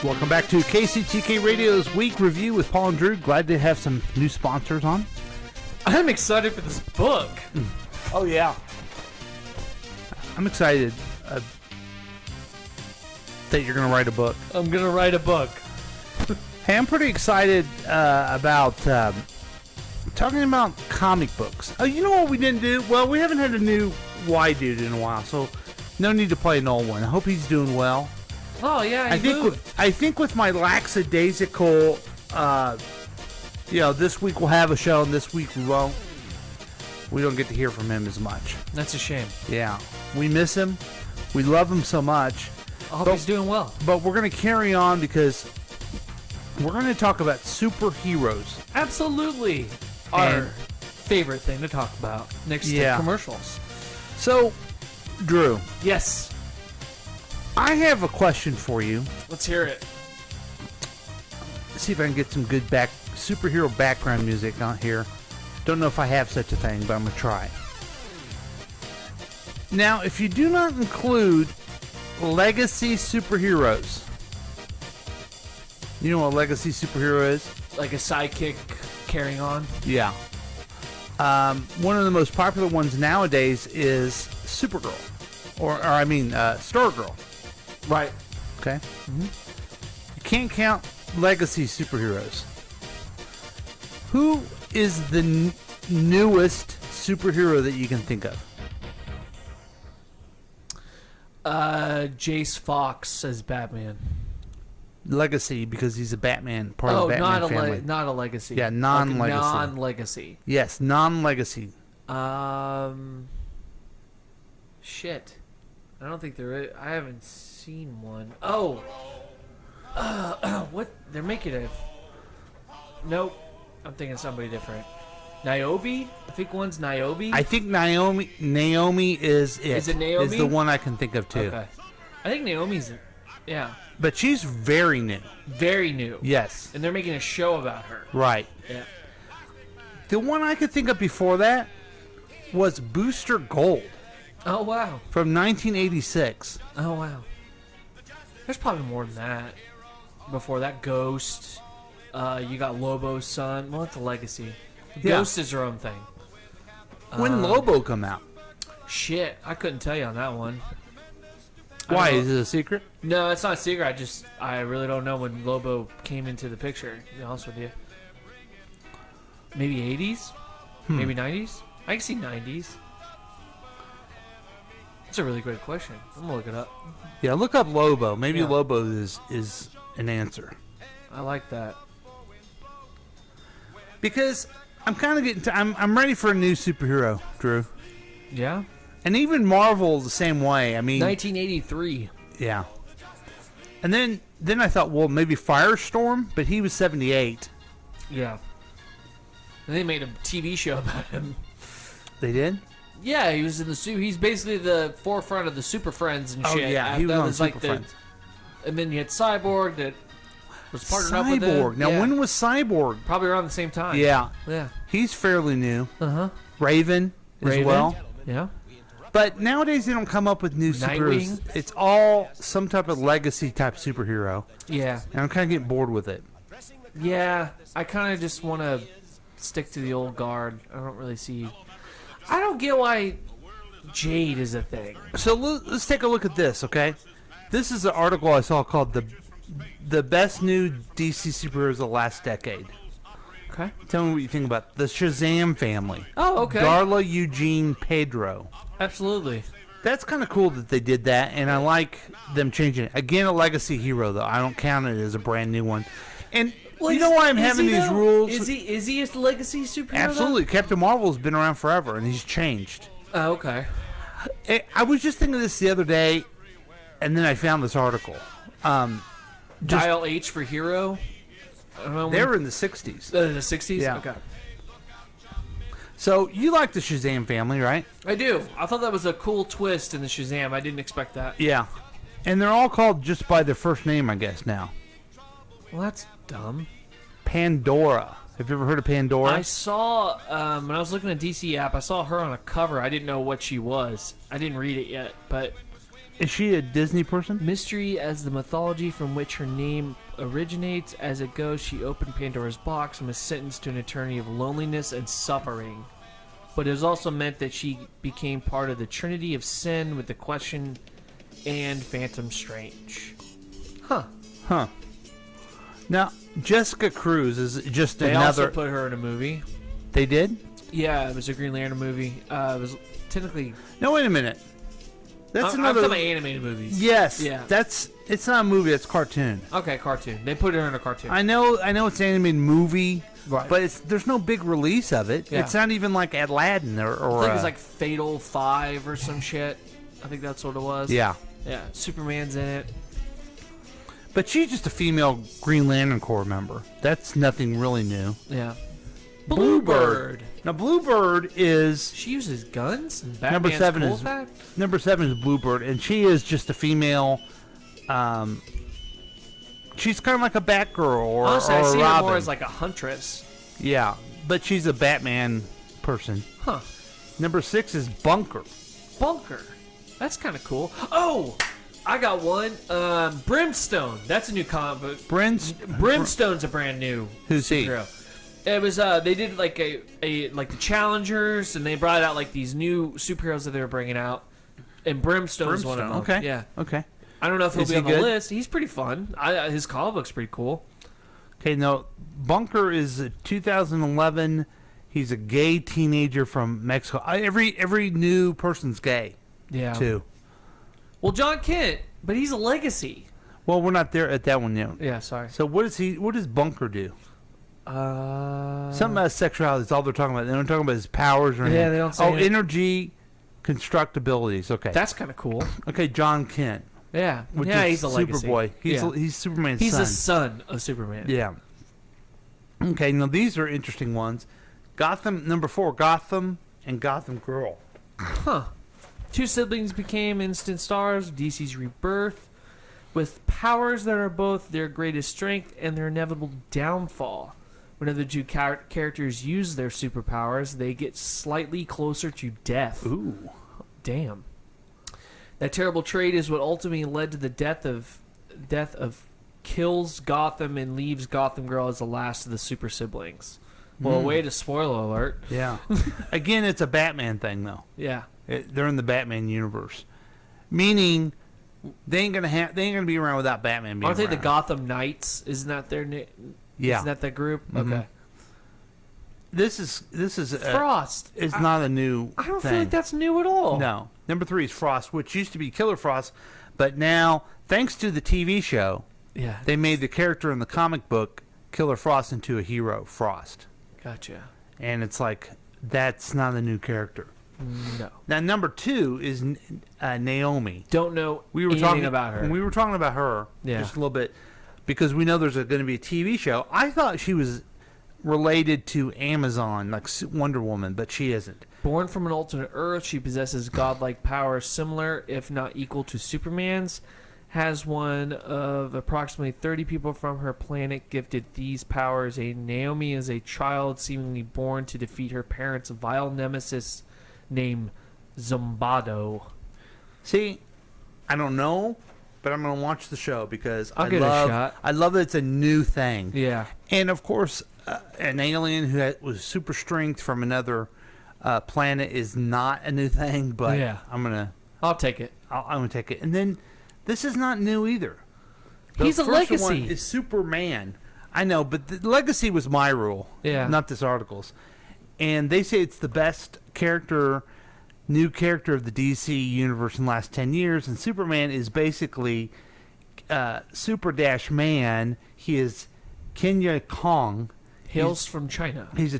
Welcome back to KCTK Radio's Week Review with Paul and Drew. Glad to have some new sponsors on. I'm excited for this book. Oh, yeah. I'm excited that you're going to write a book. I'm going to write a book. Hey, I'm pretty excited about talking about comic books. Oh, you know what we didn't do? Well, we haven't had a new Y dude in a while, so no need to play an old one. I hope he's doing well. Oh, yeah, I think with my lackadaisical, this week we'll have a show and this week we won't. We don't get to hear from him as much. That's a shame. Yeah. We miss him. We love him so much. I hope he's doing well. But we're going to carry on because we're going to talk about superheroes. Absolutely. Our favorite thing to talk about next to commercials. So, Drew. Yes. I have a question for you. Let's hear it. Let's see if I can get some good superhero background music on here. Don't know if I have such a thing, but I'm going to try. Now, if you do not include legacy superheroes, you know what a legacy superhero is? Like a sidekick carrying on? Yeah. One of the most popular ones nowadays is Supergirl. Or Stargirl. Right. Okay. Mm-hmm. You can't count legacy superheroes. Who is the newest superhero that you can think of? Jace Fox as Batman. Legacy, because he's a Batman, part of the Batman family. Not a legacy. Yeah, non-legacy. Like non-legacy. Yes, non-legacy. Shit. I don't think there is. I haven't seen one. Oh. What? They're making it. Nope. I'm thinking somebody different. Niobe? I think one's Niobe. I think Naomi is it. Is it Naomi? Is the one I can think of too. Okay. I think Naomi's. Yeah. But she's very new. Very new. Yes. And they're making a show about her. Right. Yeah. The one I could think of before that was Booster Gold. Oh, wow. From 1986. Oh, wow. There's probably more than that. Before that, Ghost. You got Lobo's son. Well, it's a legacy. Yeah. Ghost is her own thing. When Lobo come out? Shit, I couldn't tell you on that one. Why? Is it a secret? No, it's not a secret. I really don't know when Lobo came into the picture, to be honest with you. Maybe 80s? Maybe 90s? I can see 90s. That's a really great question. I'm going to look it up. Yeah, look up Lobo. Maybe Lobo is an answer. I like that. Because I'm kind of getting I'm ready for a new superhero, Drew. Yeah? And even Marvel the same way. I mean, 1983. Yeah. And then I thought, well, maybe Firestorm, but he was 78. Yeah. And they made a TV show about him. They did? Yeah, he was in the suit. He's basically the forefront of the Super Friends and shit. Oh, yeah, he was on Super Friends. And then you had Cyborg that was partnered up with him. Cyborg. Now, when was Cyborg? Probably around the same time. Yeah. Yeah. He's fairly new. Uh-huh. Raven as well. Yeah. But nowadays they don't come up with new superheroes. It's all some type of legacy type superhero. Yeah. And I'm kind of getting bored with it. Yeah. I kind of just want to stick to the old guard. I don't really see... I don't get why Jade is a thing. So let's take a look at this, okay? This is an article I saw called the best new DC superheroes of the last decade. Okay. Tell me what you think about the Shazam family. Oh, okay. Darla, Eugene, Pedro. Absolutely. That's kind of cool that they did that, and I like them changing it. Again, a legacy hero, though. I don't count it as a brand new one. And you know why I'm having these rules? Is he a legacy superhero? Absolutely. Captain Marvel's been around forever, and he's changed. Oh, okay. I was just thinking of this the other day, and then I found this article. Dial H for hero? They were in the 60s. The 60s? Yeah. Okay. So, you like the Shazam family, right? I do. I thought that was a cool twist in the Shazam. I didn't expect that. Yeah. And they're all called just by their first name, I guess, now. Well, that's dumb. Pandora. Have you ever heard of Pandora? I saw, when I was looking at DC app, I saw her on a cover. I didn't know what she was. I didn't read it yet, but... Is she a Disney person? Mystery as the mythology from which her name originates. As it goes, she opened Pandora's box and was sentenced to an eternity of loneliness and suffering. But it was also meant that she became part of the Trinity of Sin with the Question and Phantom Strange. Huh. Now, Jessica Cruz is just They another... also put her in a movie. They did? Yeah, it was a Green Lantern movie. It was technically... No, wait a minute. That's I'm another... talking about animated movies. Yes. Yeah. It's not a movie, it's cartoon. Okay, cartoon. They put her in a cartoon. I know it's an animated movie, Right. but there's no big release of it. Yeah. It's not even like Aladdin or I think it's like Fatal 5 or some shit. I think that's what it was. Yeah. Yeah. Superman's in it. But she's just a female Green Lantern Corps member. That's nothing really new. Yeah. Bluebird. Now, Bluebird is... She uses guns? And Number Batman's 7 cool is... with that? Number 7 is Bluebird, and she is just a female... she's kind of like a Batgirl or, Honestly, or I a see her Robin. more as like a huntress. Yeah, but she's a Batman person. Huh. Number 6 is Bunker. Bunker. That's kind of cool. Oh! I got one. Brimstone. That's a new comic book. Brimstone's a brand new Who's he? superhero. It was they did like a like the Challengers, and they brought out like these new superheroes that they were bringing out, and Brimstone's one of them. Okay. Yeah. Okay. I don't know if he'll Is be he on the good? list. He's pretty fun. His comic book's pretty cool. Okay, now, Bunker is 2011. He's a gay teenager from Mexico. Every new person's gay. Yeah. Too. Well, John Kent, but he's a legacy. Well, we're not there at that one yet. Yeah, sorry. So what does Bunker do? Something about sexuality is all they're talking about. They don't talk about his powers or anything. Yeah, they don't say it. energy, construct abilities. Okay. That's kind of cool. Okay, John Kent. Yeah. Which Yeah, is he's a legacy. Superboy. Yeah. He's Superman's He's son. the son of Superman. Yeah. Okay, now these are interesting ones. Gotham, number 4, Gotham and Gotham Girl. Huh. Two siblings became instant stars of DC's rebirth with powers that are both their greatest strength and their inevitable downfall. Whenever the two characters use their superpowers, they get slightly closer to death. Ooh. Damn. That terrible trait is what ultimately led to the death of kills Gotham and leaves Gotham Girl as the last of the super siblings. Well, way to spoiler alert. Yeah. Again, it's a Batman thing, though. Yeah. They're in the Batman universe, meaning they ain't gonna be around without Batman being Aren't they around. the Gotham Knights? Isn't that their name? Yeah. Isn't that group? Mhm. Okay. This is Frost. It's not a new. I don't thing. feel like that's new at all. No. Number 3 is Frost, which used to be Killer Frost, but now, thanks to the TV show, Yeah. they made the character in the comic book Killer Frost into a hero, Frost. Gotcha. And it's like, that's not a new character. No. Now, number 2 is Naomi. Don't know We were anything talking about her. When we were talking about her Yeah. just a little bit, because we know there's going to be a TV show. I thought she was related to Amazon, like Wonder Woman, but she isn't. Born from an alternate Earth, she possesses godlike powers similar, if not equal, to Superman's. Has one of approximately 30 people from her planet gifted these powers. Naomi is a child seemingly born to defeat her parents' vile nemesis named Zombado. See, I don't know, but I'm going to watch the show because I'll give it a shot. I love that it's a new thing. Yeah. And, of course, an alien who was super strength from another planet is not a new thing, but Yeah. I'll take it. I'm going to take it. And then this is not new either. The He's a first legacy. one is Superman. I know, but the legacy was my rule. Yeah. Not this article's. And they say it's the best character new character of the DC universe in the last 10 years, and Superman is basically Super Dash Man. He is Kenya Kong. Hails from China. He's the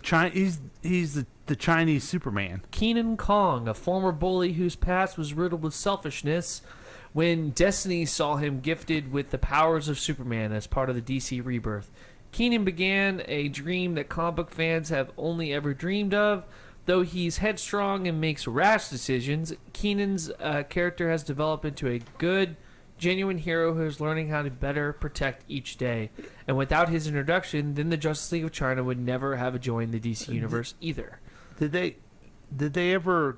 Chinese Superman. Kenan Kong, a former bully whose past was riddled with selfishness, when Destiny saw him gifted with the powers of Superman as part of the DC Rebirth. Kenan began a dream that comic book fans have only ever dreamed of. Though he's headstrong and makes rash decisions, Kenan's character has developed into a good, genuine hero who is learning how to better protect each day. And without his introduction, then the Justice League of China would never have joined the DC universe either. Did they ever?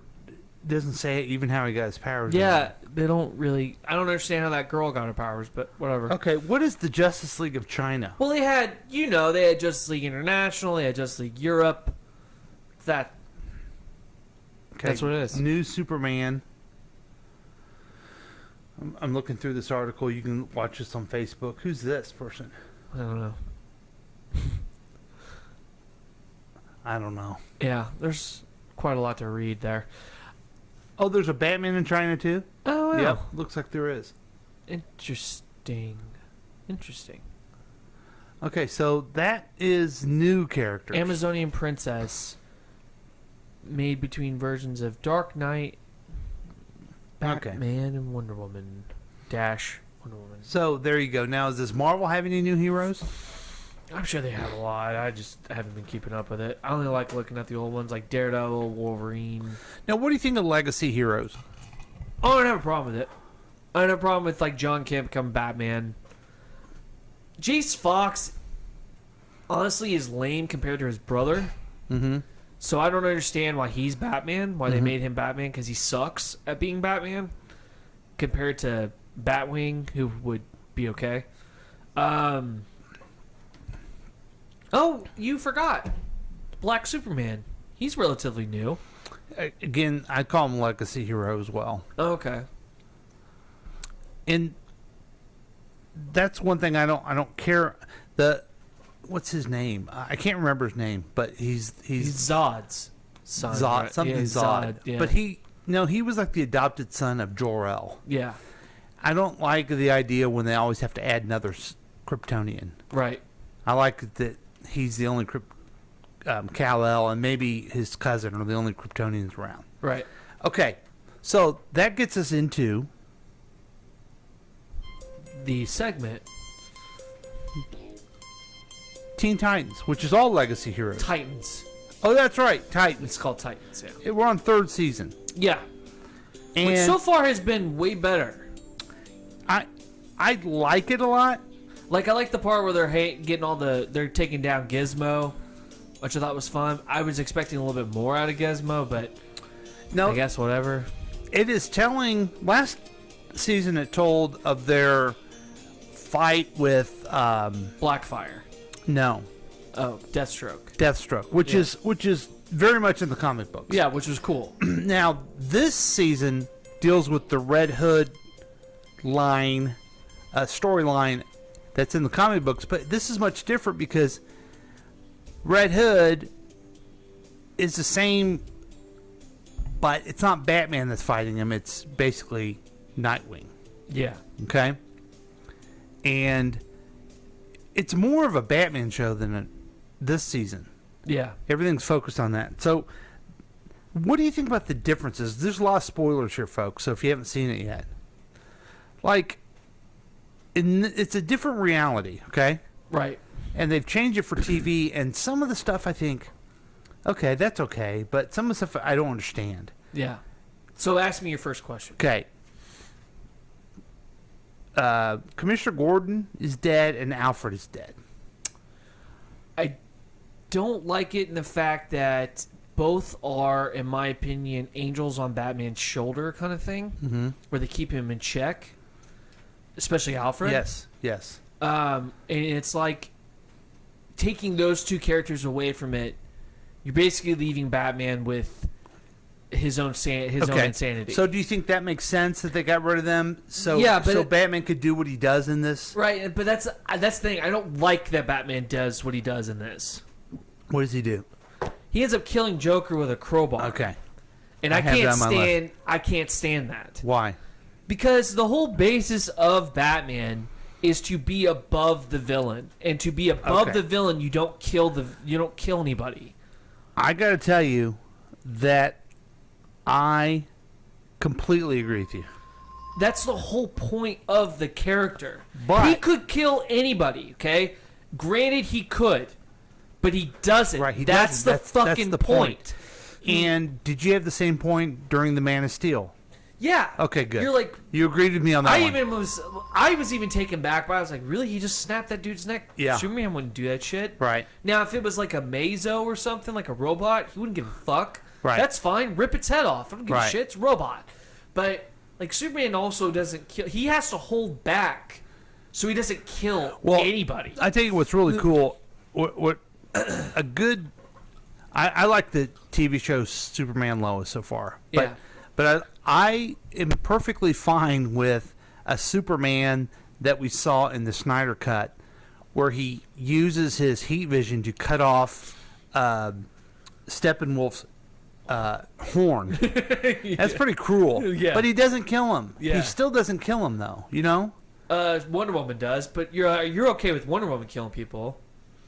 Doesn't say even how he got his powers. Yeah, they don't really. I don't understand how that girl got her powers, but whatever. Okay, what is the Justice League of China? Well, they had Justice League International, they had Justice League Europe. That's what it is. New Superman. I'm looking through this article. You can watch this on Facebook. Who's this person? I don't know. I don't know. Yeah, there's quite a lot to read there. Oh, there's a Batman in China too? Oh, wow. Yep, looks like there is. Interesting. Okay, so that is new characters. Amazonian Princess, made between versions of Dark Knight, Batman, and Wonder Woman. Wonder Woman. So there you go. Now, does Marvel have any new heroes? I'm sure they have a lot. I just haven't been keeping up with it. I only like looking at the old ones like Daredevil, Wolverine. Now, what do you think of legacy heroes? Oh, I don't have a problem with it. I don't have a problem with like John Kemp becoming Batman. Jace Fox, honestly, is lame compared to his brother. Mm-hmm. So I don't understand why he's Batman, why they made him Batman, because he sucks at being Batman compared to Batwing, who would be okay. Oh, you forgot. Black Superman. He's relatively new. Again, I call him legacy hero as well. Okay. And that's one thing I don't care. What's his name? I can't remember his name, but he's Zod's son. Zod, right? something Yeah, Zod. yeah. But he was like the adopted son of Jor-El. Yeah. I don't like the idea when they always have to add another Kryptonian. Right. I like that he's the only Kal-El and maybe his cousin are the only Kryptonians around. Right. Okay, so that gets us into the segment Teen Titans, which is all legacy heroes. Titans. Oh, that's right, Titans. It's called Titans, yeah. We're on third season. Yeah. And which so far has been way better. I like it a lot. Like, I like the part where they're taking down Gizmo, which I thought was fun. I was expecting a little bit more out of Gizmo, but no, I guess whatever. It is telling. Last season, it told of their fight with Blackfire. No. Oh, Deathstroke. Deathstroke, which is very much in the comic books. Yeah, which was cool. Now, this season deals with the Red Hood line, storyline that's in the comic books, but this is much different because Red Hood is the same, but it's not Batman that's fighting him. It's basically Nightwing. Yeah. Okay? And it's more of a Batman show than this season. Yeah. Everything's focused on that. So, what do you think about the differences? There's a lot of spoilers here, folks, so if you haven't seen it yet. Like, it's a different reality, okay? Right. And they've changed it for TV, and some of the stuff I think, okay, that's okay, but some of the stuff I don't understand. Yeah. So ask me your first question. Okay. Commissioner Gordon is dead, and Alfred is dead. I don't like it in the fact that both are, in my opinion, angels on Batman's shoulder kind of thing, where they keep him in check. Especially Alfred. Yes. And it's like taking those two characters away from it. You're basically leaving Batman with his own own insanity. So do you think that makes sense that they got rid of them? So Batman could do what he does in this. Right, but that's the thing. I don't like that Batman does what he does in this. What does he do? He ends up killing Joker with a crowbar. Okay. And I I have that can't on my stand. I can't stand that. Why? Because the whole basis of Batman is to be above the villain, and to be above Okay. the villain, you don't kill anybody. I got to tell you that I completely agree with you. That's the whole point of the character. But he could kill anybody, okay? Granted, he could, but he doesn't. Right, he that's doesn't. the fucking the point. And did you have the same point during the Man of Steel? Yeah. Okay, good. You're like, you agreed with me on that one. I was even taken back by. I was like, really? He just snapped that dude's neck? Yeah. Superman wouldn't do that shit. Right. Now, if it was like a Mazo or something, like a robot, he wouldn't give a fuck. Right. That's fine. Rip its head off. I don't give a Right. shit. It's a robot. But like Superman also doesn't kill. He has to hold back, so he doesn't kill anybody. I tell you what's really cool. What a good. I like the TV show Superman Lois so far. Yeah. But I am perfectly fine with a Superman that we saw in the Snyder Cut, where he uses his heat vision to cut off Steppenwolf's horn. That's pretty cruel. Yeah. But he doesn't kill him. Yeah. He still doesn't kill him, though. You know? Wonder Woman does, but you're okay with Wonder Woman killing people.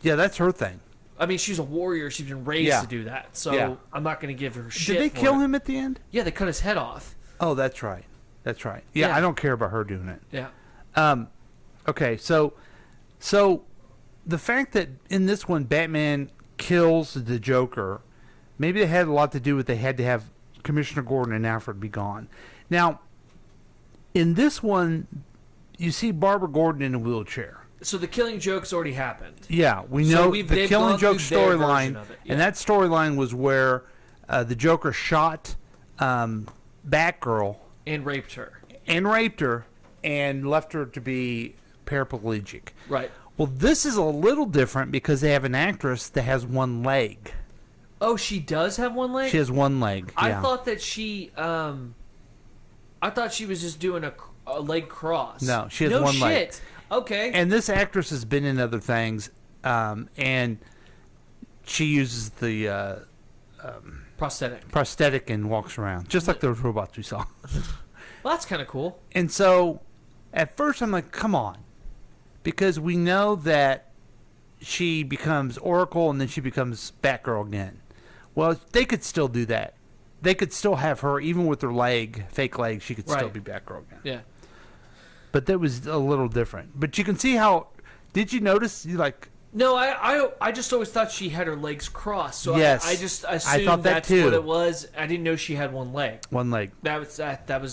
Yeah, that's her thing. I mean, she's a warrior. She's been raised Yeah. to do that. So Yeah. I'm not going to give her shit. Did they for kill it. him at the end? Yeah, they cut his head off. Oh, that's right. That's right. Yeah, Yeah. I don't care about her doing it. Yeah. Okay, so the fact that in this one Batman kills the Joker, maybe it had a lot to do with they had to have Commissioner Gordon and Alfred be gone. Now, in this one, you see Barbara Gordon in a wheelchair. So the Killing Joke's already happened. Yeah, we So know they've the Killing gone Joke through their storyline, version of it, and that storyline was where the Joker shot Batgirl And raped her. and left her to be paraplegic. Right. Well, this is a little different because they have an actress that has one leg. Oh, she does have one leg? She has one leg. I yeah. thought that she was just doing a leg cross. No, she has no one shit. leg. Okay. And this actress has been in other things, and she uses the prosthetic and walks around, just like those robots we saw. Well, that's kind of cool. And so, at first, I'm like, come on. Because we know that she becomes Oracle and then she becomes Batgirl again. Well, they could still do that. They could still have her, even with her leg, fake leg, she could still Right. be Batgirl again. Yeah. But that was a little different. But you can see how. Did you notice? You like. No, I just always thought she had her legs crossed. So Yes. I just assumed I thought that that's too. what it was. I didn't know she had one leg. One leg. That was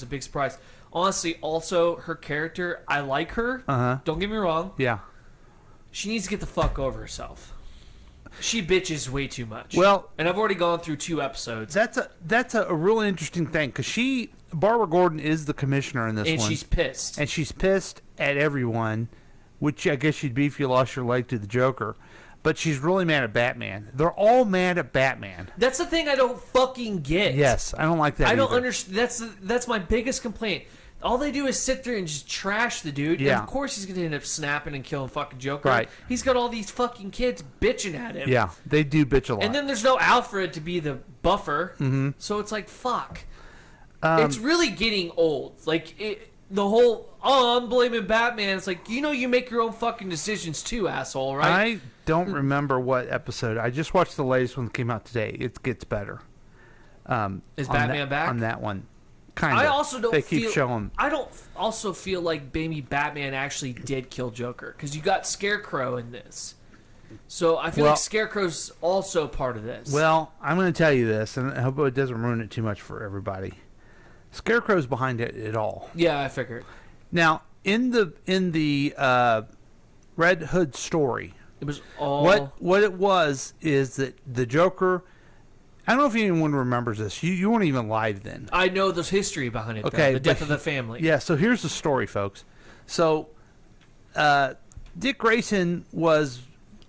a big surprise. Honestly, also her character, I like her. Uh-huh. Don't get me wrong. Yeah. She needs to get the fuck over herself. She bitches way too much. Well, and I've already gone through 2 episodes. That's a really interesting thing because Barbara Gordon is the commissioner in this And one. she's pissed. And she's pissed at everyone, which I guess you'd be if you lost your leg to the Joker. But she's really mad at Batman. They're all mad at Batman. That's the thing I don't fucking get. Yes, I don't like that I don't either. understand. That's my biggest complaint. All they do is sit there and just trash the dude. Yeah. And of course he's gonna end up snapping and killing fucking Joker. Right. He's got all these fucking kids bitching at him. Yeah, they do bitch a lot. And then there's no Alfred to be the buffer. Mm-hmm. So it's like, fuck. It's really getting old. Like, the whole, I'm blaming Batman. It's like, you make your own fucking decisions too, asshole, right? I don't remember what episode. I just watched the latest one that came out today. It gets better. Is on Batman back? On that one. Kind of. I also don't They feel, keep showing. I don't also feel like maybe Batman actually did kill Joker. Because you got Scarecrow in this. So I feel like Scarecrow's also part of this. Well, I'm going to tell you this, and I hope it doesn't ruin it too much for everybody. Scarecrow's behind it all. Yeah, I figured. Now, in the Red Hood story, it was all what it was is that the Joker. I don't know if anyone remembers this. You weren't even alive then. I know there's history behind it. Okay, though, the death of the family. Yeah. So here's the story, folks. So, Dick Grayson was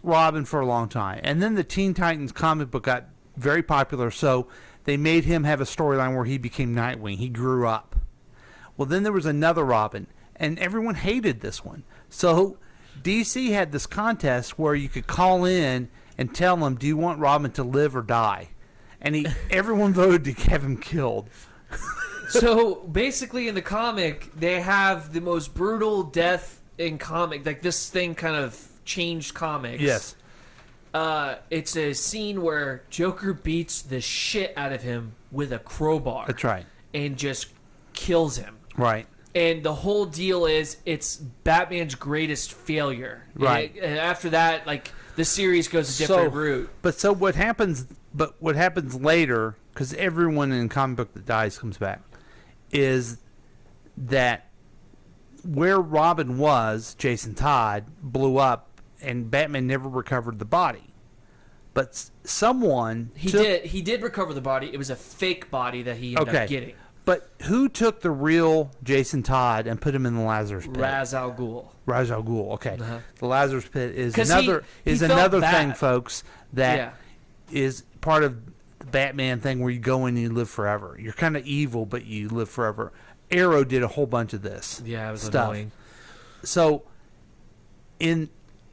Robin for a long time, and then the Teen Titans comic book got very popular. So they made him have a storyline where he became Nightwing. He grew up. Well, then there was another Robin, and everyone hated this one. So DC had this contest where you could call in and tell them, do you want Robin to live or die? and everyone voted to have him killed. So basically, in the comic, they have the most brutal death in comic. Like this thing kind of changed comics. Yes. It's a scene where Joker beats the shit out of him with a crowbar. That's right. And just kills him. Right. And the whole deal is it's Batman's greatest failure. Right. And after that, like the series goes a different route. But so what happens? But what happens later? Because everyone in comic book that dies comes back. Is that where Robin was? Jason Todd blew up, and Batman never recovered the body. But someone He did recover the body. It was a fake body that he ended up getting. But who took the real Jason Todd and put him in the Lazarus pit? Ra's al Ghul. Ra's al Ghul. Okay, Uh-huh. the Lazarus pit is 'Cause another he felt another bad. thing, folks. That Yeah. is part of the Batman thing where you go in and you live forever. You're kind of evil, but you live forever. Arrow did a whole bunch of this. Yeah, it was stuff. annoying. So, in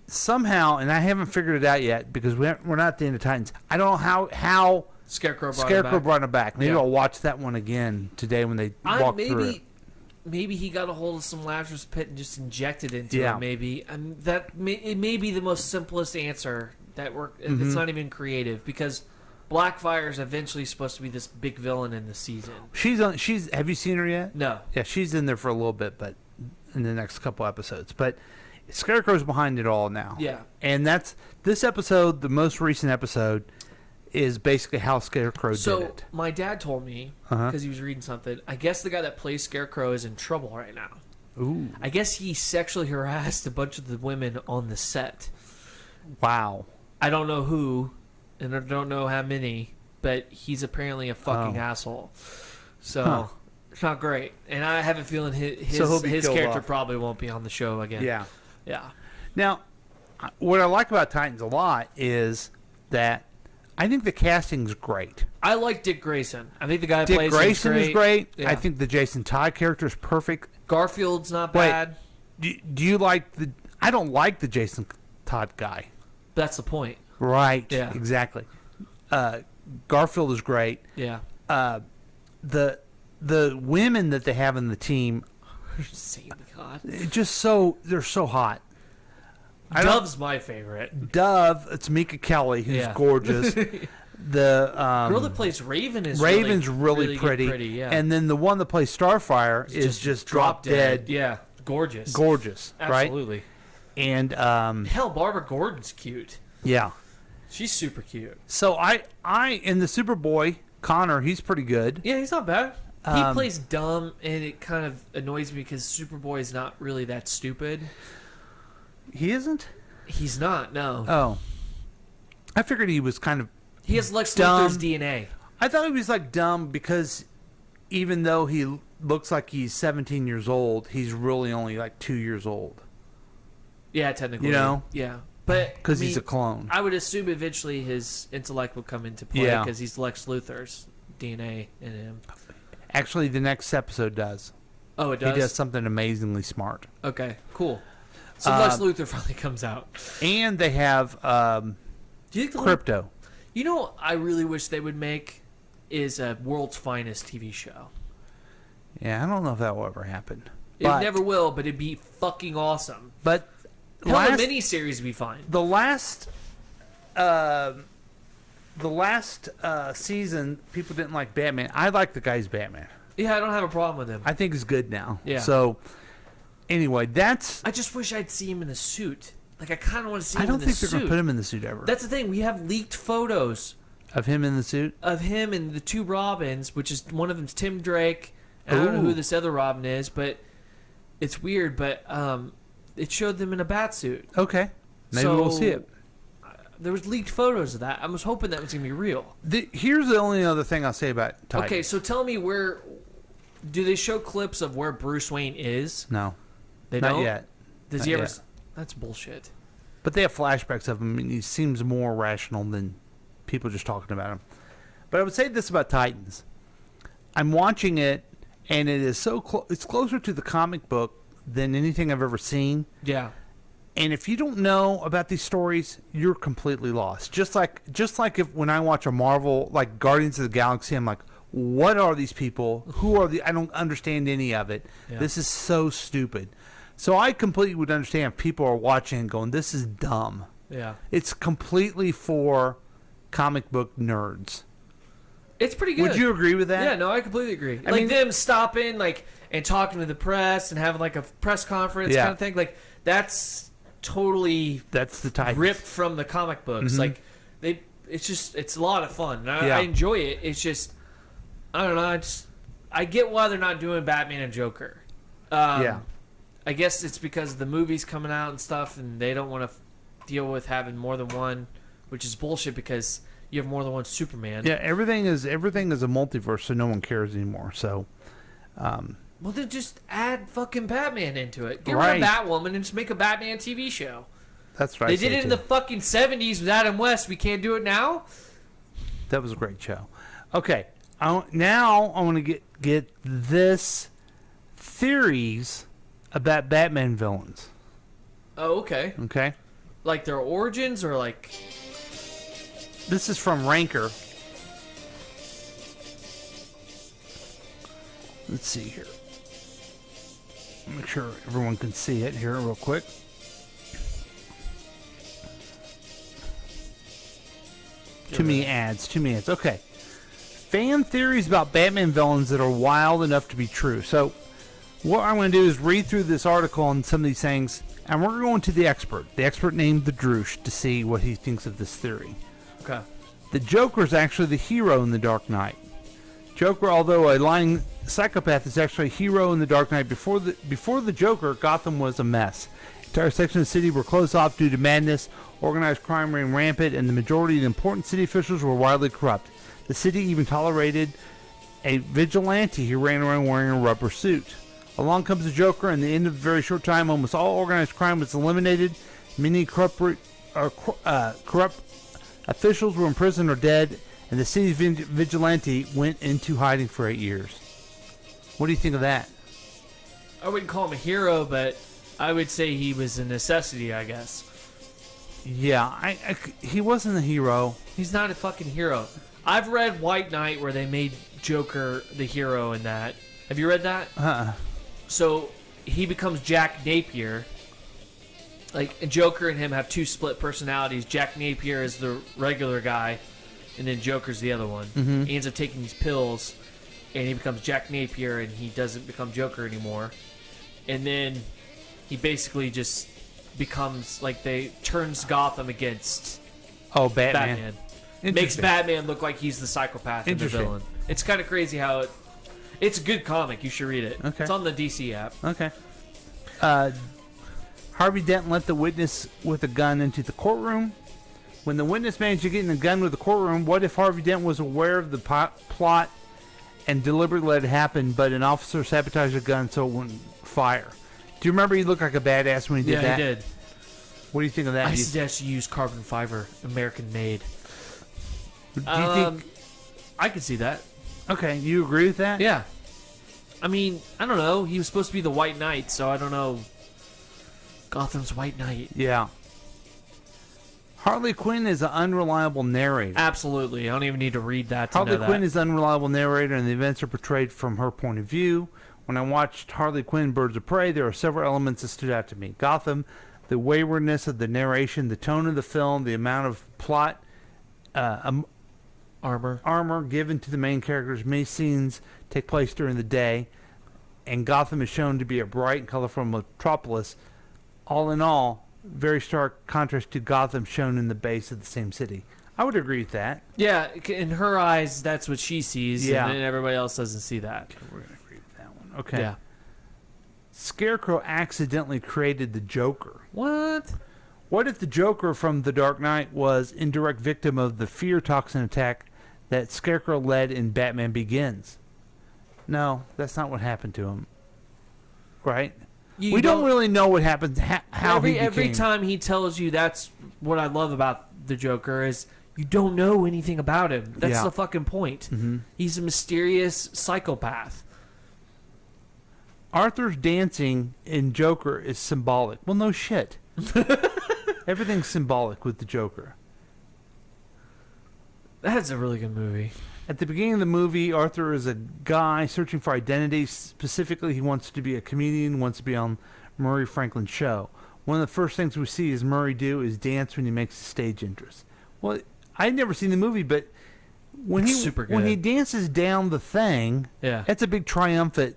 somehow, and I haven't figured it out yet because we're not at the end of Titans. I don't know how Scarecrow brought him back. Maybe Yeah. I'll watch that one again today when they walk through it. Maybe he got a hold of some Lazarus pit and just injected into Yeah. it. Maybe it may be the most simplest answer that It's Mhm. not even creative because Blackfire is eventually supposed to be this big villain in the season. She's. Have you seen her yet? No. Yeah, she's in there for a little bit, but in the next couple episodes. But Scarecrow's behind it all now. Yeah. And that's this episode. The most recent episode is basically how Scarecrow did So it. my dad told me because he was reading something. I guess the guy that plays Scarecrow is in trouble right now. Ooh. I guess he sexually harassed a bunch of the women on the set. Wow. I don't know who, and I don't know how many, but he's apparently a fucking Oh. asshole. So Huh. it's not great. And I have a feeling his So he'll be killed character off. probably won't be on the show again. Yeah. Yeah. Now, what I like about Titans a lot is that I think the casting's great. I like Dick Grayson. I think the guy that Dick plays Grayson is great. Yeah. I think the Jason Todd character is perfect. Garfield's not Wait, bad. Do you like the? I don't like the Jason Todd guy. That's the point. Right. Yeah. Exactly. Garfield is great. Yeah. The women that they have in the team, Insanely hot. they're so hot. Dove's my favorite. Dove, it's Mika Kelly, who's Yeah. gorgeous. The girl that plays Raven is Raven's really pretty. pretty. Yeah. And then the one that plays Starfire is just drop dead. Yeah. Gorgeous. Gorgeous. Absolutely. Right? And Hell, Barbara Gordon's cute. yeah. She's super cute. So I in the Superboy, Connor, he's pretty good. Yeah, he's not bad. He Um, plays dumb, and it kind of annoys me because Superboy is not really that stupid. He isn't? He's not, no. Oh. I figured he was kind of He has Lex dumb. Luthor's DNA. I thought he was like dumb because even though he looks like he's 17 years old, he's really only like 2 years old. Yeah, technically. You know? Yeah. But Because I he's a mean, clone. I would assume eventually his intellect will come into play Yeah. because he's Lex Luthor's DNA in him. Actually, the next episode does. Oh, it does? He does something amazingly smart. Okay, cool. So Lex Luthor finally comes out. And they have Do you think Crypto. You know what I really wish they would make is a World's Finest TV show. Yeah, I don't know if that will ever happen. It never will, but it'd be fucking awesome. But Hell, a miniseries would be fine. The last season, people didn't like Batman. I like the guy's Batman. Yeah, I don't have a problem with him. I think he's good now. Yeah. So, anyway, that's... I just wish I'd see him in a suit. Like, I kind of want to see I him don't in the think suit. they're going to put him in the suit ever. That's the thing. We have leaked photos Of him in the suit? of him and the two Robins, which is one of them's Tim Drake. And I don't know Ooh. who this other Robin is, but it's weird. But it showed them in a bat suit. Okay. Maybe we'll see it. There was leaked photos of that. I was hoping that was going to be real. Here's the only other thing I'll say about Titans. Okay, so tell me where... Do they show clips of where Bruce Wayne is? No. They Not don't? yet. Does Not he ever... yet. That's bullshit. But they have flashbacks of him, and he seems more rational than people just talking about him. But I would say this about Titans. I'm watching it, and it is so it's closer to the comic book than anything I've ever seen. Yeah. And if you don't know about these stories, you're completely lost. Just like if when I watch a Marvel, like Guardians of the Galaxy, I'm like, what are these people? Who are the? I don't understand any of it. Yeah. This is so stupid. So I completely would understand if people are watching and going, this is dumb. Yeah. It's completely for comic book nerds. It's pretty good. Would you agree with that? Yeah, no, I completely agree. I Like mean- them stopping, like, and talking to the press and having like a press conference Yeah. kind of thing. Like that's totally that's the type ripped from the comic books. Mhm. Like it's a lot of fun. And Yeah. I enjoy it. It's just I don't know. I get why they're not doing Batman and Joker. Yeah. I guess it's because the movie's coming out and stuff, and they don't want to deal with having more than one, which is bullshit because you have more than one Superman. Yeah, everything is a multiverse, so no one cares anymore. So, Well, then just add fucking Batman into it. Get Right. rid of Batwoman and just make a Batman TV show. that's right. They did it in the fucking 70s with Adam West. We can't do it now? That was a great show. Okay, now I want to get this theories about Batman villains. Oh, okay. Okay, Like their origins or like... this is from Ranker. Let's see here. Make sure everyone can see it here real quick. Too many ads. Okay. Fan theories about Batman villains that are wild enough to be true. So, what I'm going to do is read through this article on some of these things, and we're going to the expert named the Droosh, to see what he thinks of this theory. Okay. The Joker is actually the hero in The Dark Knight. Joker, although a lying psychopath, is actually a hero in The Dark Knight. Before the Joker, Gotham was a mess. Entire sections of the city were closed off due to madness. Organized crime ran rampant, and the majority of the important city officials were widely corrupt. The city even tolerated a vigilante who ran around wearing a rubber suit. Along comes the Joker, and at the end of a very short time, almost all organized crime was eliminated. Many corrupt officials were imprisoned or dead, and the city's vigilante went into hiding for 8 years. What do you think of that? I wouldn't call him a hero, but I would say he was a necessity, I guess. Yeah, he wasn't a hero. He's not a fucking hero. I've read White Knight where they made Joker the hero in that. Have you read that? So he becomes Jack Napier. Like, Joker and him have two split personalities. Jack Napier is the regular guy, and then Joker's the other one. Mhm. He ends up taking these pills, and he becomes Jack Napier, and he doesn't become Joker anymore. And then he basically just becomes, like, turns Gotham against Batman. Makes Interesting. Batman look like he's the psychopath and the Interesting. villain. It's kind of crazy how it's a good comic. You should read it. Okay. It's on the DC app. Okay. Harvey Dent let the witness with a gun into the courtroom. When the witness managed to get in the gun with the courtroom, what if Harvey Dent was aware of the plot and deliberately let it happen, but an officer sabotaged the gun so it wouldn't fire? Do you remember he looked like a badass when he did that? Yeah, he did. What do you think of that? I suggest you use carbon fiber, American made. Do you think? I could see that. Okay, you agree with that? Yeah. I mean, I don't know. He was supposed to be the White Knight, so I don't know. Gotham's White Knight. Yeah. Harley Quinn is an unreliable narrator. Absolutely. I don't even need to read that to Harley know Quinn that. is an unreliable narrator, and the events are portrayed from her point of view. When I watched Harley Quinn Birds of Prey, there are several elements that stood out to me. Gotham, the waywardness of the narration, the tone of the film, the amount of plot armor given to the main characters. Many scenes take place during the day, and Gotham is shown to be a bright and colorful metropolis. All in all, very stark contrast to Gotham shown in the base of the same city. I would agree with that. Yeah, in her eyes, that's what she sees, Yeah. and then everybody else doesn't see that. Okay, we're going to agree with that one. Okay. Yeah. Scarecrow accidentally created the Joker. What? What if the Joker from The Dark Knight was indirect victim of the fear toxin attack that Scarecrow led in Batman Begins? No, that's not what happened to him. Right? We don't really know what happened, how he became. Every time he tells you, that's what I love about the Joker, is you don't know anything about him. That's Yeah. the fucking point. Mhm. He's a mysterious psychopath. Arthur's dancing in Joker is symbolic. Well, no shit. Everything's symbolic with the Joker. That's a really good movie. At the beginning of the movie, Arthur is a guy searching for identity. Specifically, he wants to be a comedian, wants to be on Murray Franklin's show. One of the first things we see is Murray do is dance when he makes a stage entrance. Well, I'd never seen the movie, but when It's super good. when he dances down the thing, Yeah. that's a big triumphant.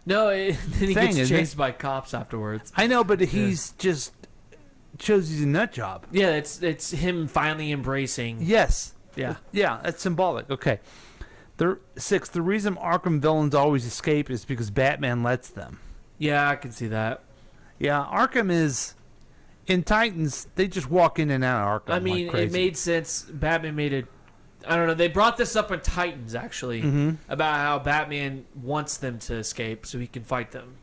No, then he thing, gets isn't it? chased by cops afterwards. I know, but he's just shows he's a nut job. Yeah, it's him finally embracing. Yes. Yeah. Yeah, that's symbolic. Okay. 6. The reason Arkham villains always escape is because Batman lets them. Yeah, I can see that. Yeah, Arkham is... In Titans, they just walk in and out of Arkham I mean, like crazy. it made sense. Batman made it. I don't know. They brought this up in Titans, actually, about how Batman wants them to escape so he can fight them.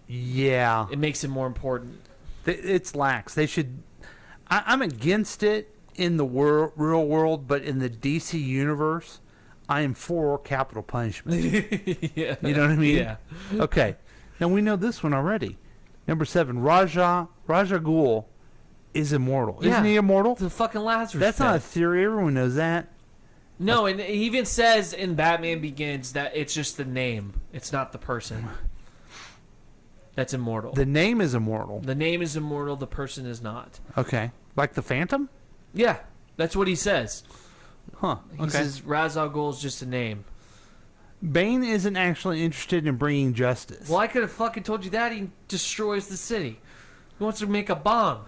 Yeah. It makes it more important. It's lax. They should... I'm against it in the real world, but in the DC universe, I am for capital punishment. Yeah. You know what I mean? Yeah. Okay. Now, we know this one already. Number 7, Raja Ghul is immortal. Yeah. Isn't he immortal? The fucking Lazarus. That's not a pit. theory. Everyone knows that. No, and he even says in Batman Begins that it's just the name. It's not the person. That's immortal. The name is immortal. The name is immortal. The person is not. Okay. Like the Phantom? Yeah, that's what he says. Huh. He Okay. says Ra's al Ghul is just a name. Bane isn't actually interested in bringing justice. Well, I could have fucking told you that. He destroys the city. He wants to make a bomb.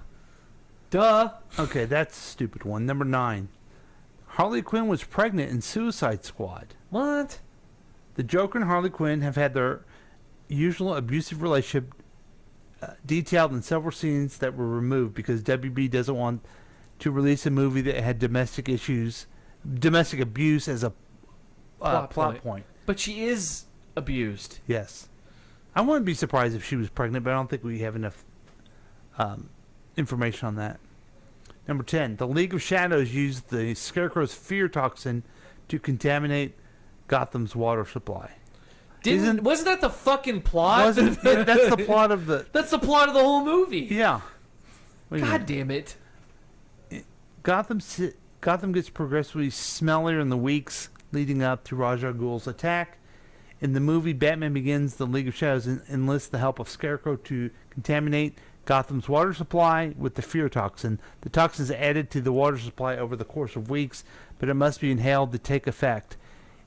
Duh. Okay, that's a stupid one. Number 9. Harley Quinn was pregnant in Suicide Squad. What? The Joker and Harley Quinn have had their usual abusive relationship detailed in several scenes that were removed because WB doesn't want to release a movie that had domestic abuse as a plot point. But she is abused. Yes. I wouldn't be surprised if she was pregnant, but I don't think we have enough information on that. Number 10. The League of Shadows used the Scarecrow's fear toxin to contaminate Gotham's water supply. Wasn't that the fucking plot? That's the plot of the... That's the plot of the whole movie. Yeah. God damn it. Gotham gets progressively smellier in the weeks leading up to Ra's al Ghul's attack. In the movie Batman Begins, the League of Shadows enlists the help of Scarecrow to contaminate Gotham's water supply with the fear toxin. The toxin is added to the water supply over the course of weeks, but it must be inhaled to take effect.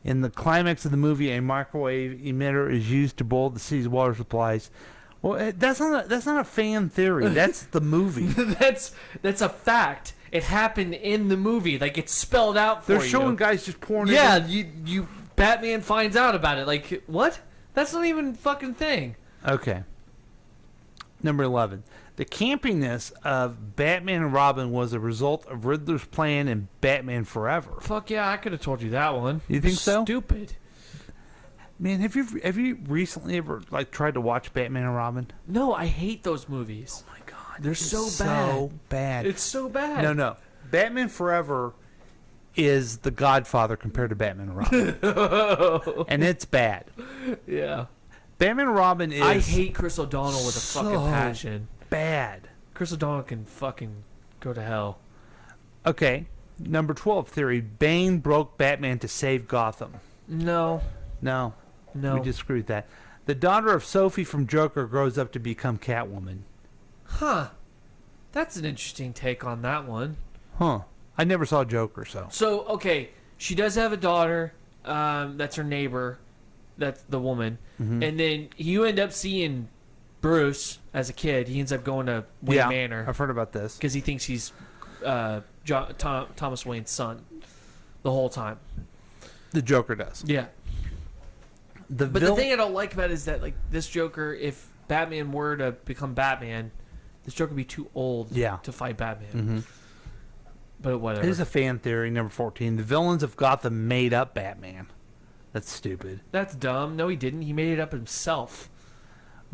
In the climax of the movie, a microwave emitter is used to boil the city's water supplies. Well, that's not a fan theory. That's the movie. That's a fact. It happened in the movie. Like, it's spelled out for you. They're showing guys just pouring it Yeah, in. you Batman finds out about it. Like, what? That's not even a fucking thing. Okay. Number 11. The campiness of Batman and Robin was a result of Riddler's plan in Batman Forever. Fuck yeah, I could have told you that one. You think so? Stupid. Man, have you recently ever tried to watch Batman and Robin? No, I hate those movies. Oh my god, they're so bad. So bad. It's so bad. No. Batman Forever is The Godfather compared to Batman and Robin. And it's bad. Yeah. Batman and Robin is... I hate Chris O'Donnell with a fucking passion. Bad. Chris O'Donnell can fucking go to hell. Okay. Number 12 theory. Bane broke Batman to save Gotham. No. We disagree with that. The daughter of Sophie from Joker grows up to become Catwoman. Huh. That's an interesting take on that one. Huh. I never saw Joker, so. So, okay, she does have a daughter. That's her neighbor. That's the woman. Mm-hmm. And then you end up seeing Bruce as a kid. He ends up going to Wayne Manor. I've heard about this. Because he thinks he's Thomas Wayne's son the whole time. The Joker does. Yeah. But the thing I don't like about it is that, like, this Joker, if Batman were to become Batman, this Joker would be too old to fight Batman. Mm-hmm. But whatever. Here's a fan theory, number 14. The villains of Gotham made up Batman. That's stupid. That's dumb. No, he didn't. He made it up himself.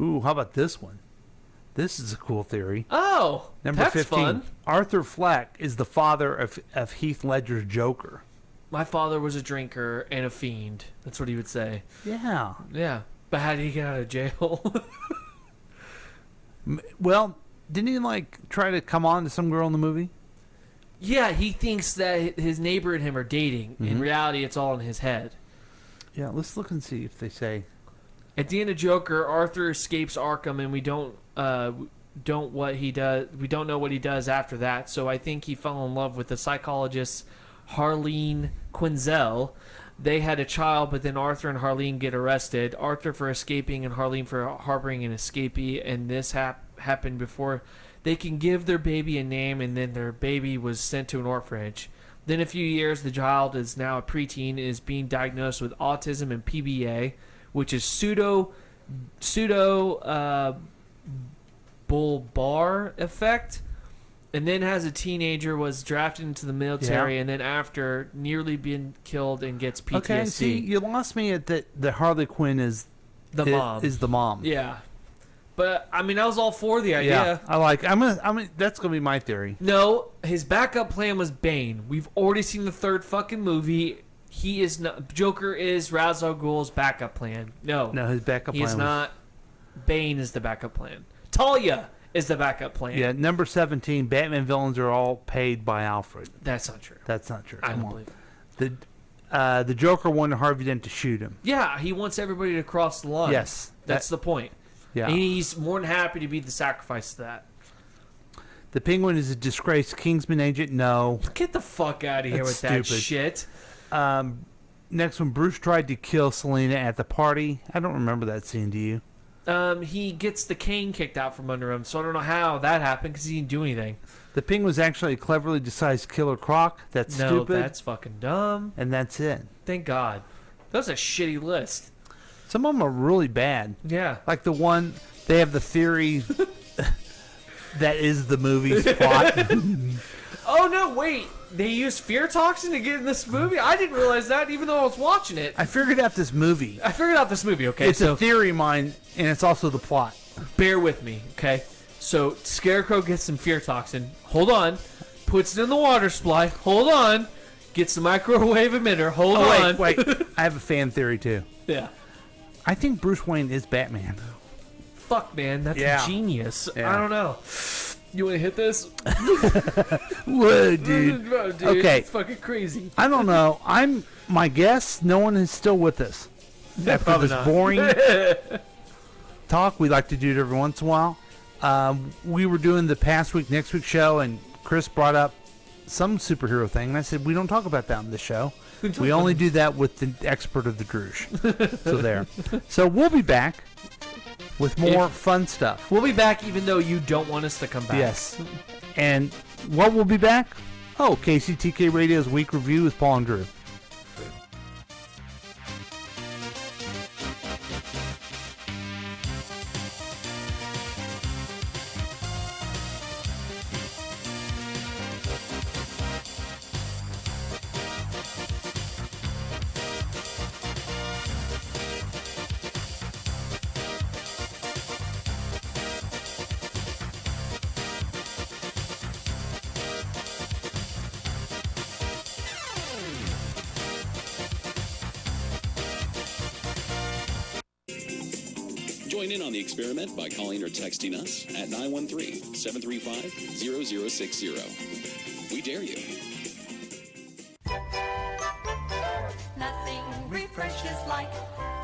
Ooh, how about this one? This is a cool theory. Oh, number that's 15. fun. Arthur Fleck is the father of Heath Ledger's Joker. My father was a drinker and a fiend. That's what he would say. Yeah. Yeah. But how did he get out of jail? Well, didn't he like try to come on to some girl in the movie? Yeah, he thinks that his neighbor and him are dating. In reality, it's all in his head. Yeah, let's look and see if they say. At the end of Joker, Arthur escapes Arkham, and we don't what he does. We don't know what he does after that. So I think he fell in love with the psychologist Harleen Quinzel. They had a child, but then Arthur and Harleen get arrested. Arthur for escaping and Harleen for harboring an escapee, and this happened before they can give their baby a name, and then their baby was sent to an orphanage. Then a few years, the child is now a preteen and is being diagnosed with autism and PBA, which is pseudo bulbar effect. And then as a teenager was drafted into the military, and then after nearly being killed and gets PTSD. Okay, see, you lost me at that. The Harley Quinn is the mom. Is the mom? Yeah, but I mean, I was all for the idea. Yeah, I like. That's gonna be my theory. No, his backup plan was Bane. We've already seen the third fucking movie. He is not. Joker is Ra's al Ghul's backup plan. No, his backup plan is not. Bane is the backup plan. Talia is the backup plan. Yeah, number 17. Batman villains are all paid by Alfred. That's not true. That's not true. I Come don't on. believe it. The Joker wanted Harvey Dent to shoot him. Yeah, he wants everybody to cross the line. Yes, that's the point. Yeah, and he's more than happy to be the sacrifice to that. The Penguin is a disgraced Kingsman agent. No, get the fuck out of here with that shit. Next one, Bruce tried to kill Selena at the party. I don't remember that scene. Do you? He gets the cane kicked out from under him, so I don't know how that happened because he didn't do anything. The Penguin was actually a cleverly disguised Killer Croc. That's stupid. No, that's fucking dumb. And that's it. Thank God. That's a shitty list. Some of them are really bad. Yeah. Like the one, they have the theory that is the movie's plot. Oh, no, wait. They used fear toxin to get in this movie? I didn't realize that, even though I was watching it. I figured out this movie. Okay. It's a theory of mine, and it's also the plot. Bear with me, okay? So, Scarecrow gets some fear toxin. Hold on. Puts it in the water supply. Hold on. Gets the microwave emitter. Hold on. Wait. I have a fan theory, too. Yeah. I think Bruce Wayne is Batman. Fuck, man. That's genius. Yeah. I don't know. You want to hit this? Whoa, dude. No, dude. Okay. It's fucking crazy. I don't know. My guess, no one is still with us. After this boring talk, we like to do it every once in a while. We were doing the past week, next week show, and Chris brought up some superhero thing, and I said, we don't talk about that on this show. We only do that with the expert of the Druge. So there. So we'll be back with more fun stuff. We'll be back even though you don't want us to come back. Yes. And what will be back? Oh, KCTK Radio's Week Review with Paul and Drew. Join in on the experiment by calling or texting us at 913-735-0060. We dare you. Nothing refreshes like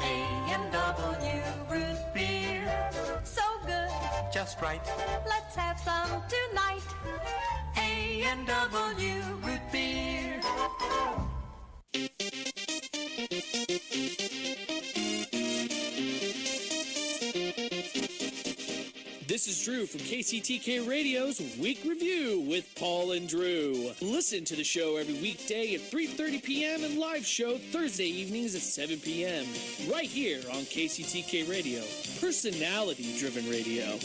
A&W root beer. So good. Just right. Let's have some tonight. A&W root beer. This is Drew from KCTK Radio's Week Review with Paul and Drew. Listen to the show every weekday at 3:30 p.m. and live show Thursday evenings at 7 p.m. right here on KCTK Radio, personality-driven radio.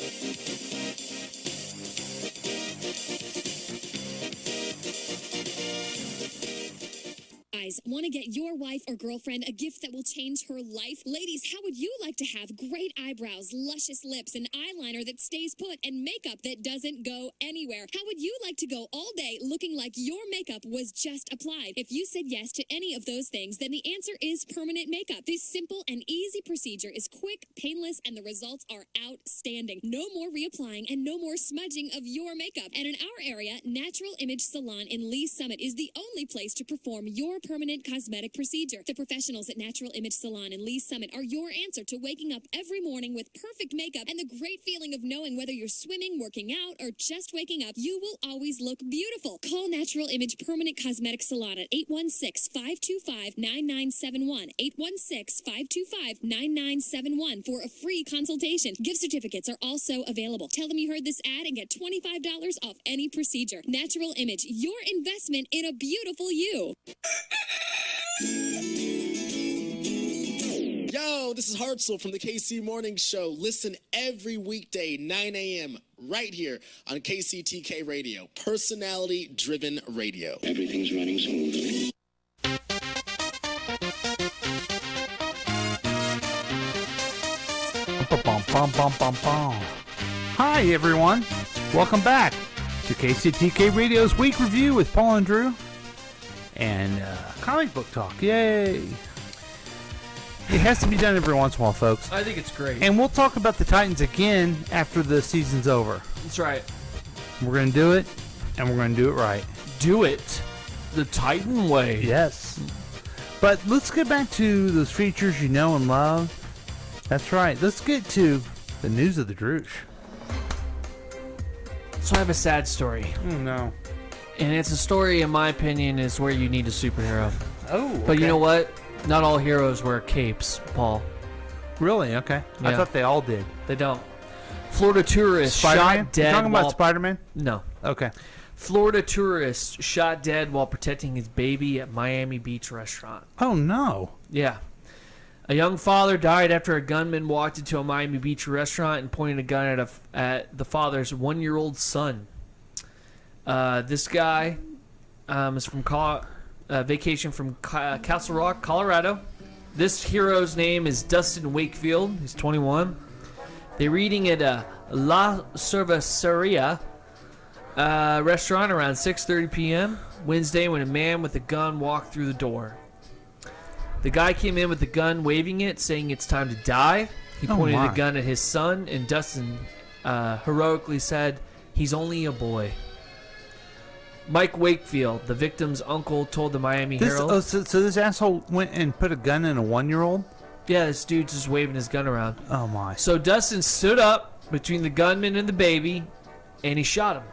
I guys, want to get your wife or girlfriend a gift that will change her life? Ladies, how would you like to have great eyebrows, luscious lips, an eyeliner that stays put, and makeup that doesn't go anywhere? How would you like to go all day looking like your makeup was just applied? If you said yes to any of those things, then the answer is permanent makeup. This simple and easy procedure is quick, painless, and the results are outstanding. No more reapplying and no more smudging of your makeup. And in our area, Natural Image Salon in Lee Summit is the only place to perform your permanent cosmetic procedure. The professionals at Natural Image Salon in Lee Summit are your answer to waking up every morning with perfect makeup and the great feeling of knowing whether you're swimming, working out, or just waking up, you will always look beautiful. Call Natural Image Permanent Cosmetic Salon at 816-525-9971. 816-525-9971 for a free consultation. Gift certificates are also available. Tell them you heard this ad and get $25 off any procedure. Natural Image, your investment in a beautiful you. Yo, this is Hartzell from the KC Morning Show. Listen every weekday, 9 a.m., right here on KCTK Radio. Personality-driven radio. Everything's running smoothly. Hi, everyone. Welcome back to KCTK Radio's Week Review with Paul and Drew. And comic book talk. Yay. It has to be done every once in a while, folks. I think it's great. And we'll talk about the Titans again after the season's over. That's right. We're going to do it, and we're going to do it right. Do it the Titan way. Yes. But let's get back to those features you know and love. That's right. Let's get to the news of the Droosh. So I have a sad story. Oh, no. And it's a story, in my opinion, is where you need a superhero. Oh, But you know what? Not all heroes wear capes, Paul. Really? Okay. I Yeah. thought they all did. They don't. Florida tourist Spider-Man? shot dead. You talking about while- Spider-Man? No. Okay. Florida tourist shot dead while protecting his baby at Miami Beach restaurant. Oh, no. Yeah. A young father died after a gunman walked into a Miami Beach restaurant and pointed a gun at the father's 1-year-old son. This guy is from vacation from Castle Rock, Colorado. This hero's name is Dustin Wakefield. He's 21. They're eating at a La Cerveceria restaurant around 6:30 p.m. Wednesday when a man with a gun walked through the door. The guy came in with the gun, waving it, saying it's time to die. He pointed the gun at his son, and Dustin heroically said, "He's only a boy." Mike Wakefield, the victim's uncle, told the Miami Herald. So this asshole went and put a gun in a 1-year-old? Yeah, this dude's just waving his gun around. Oh, my. So Dustin stood up between the gunman and the baby, and he shot him.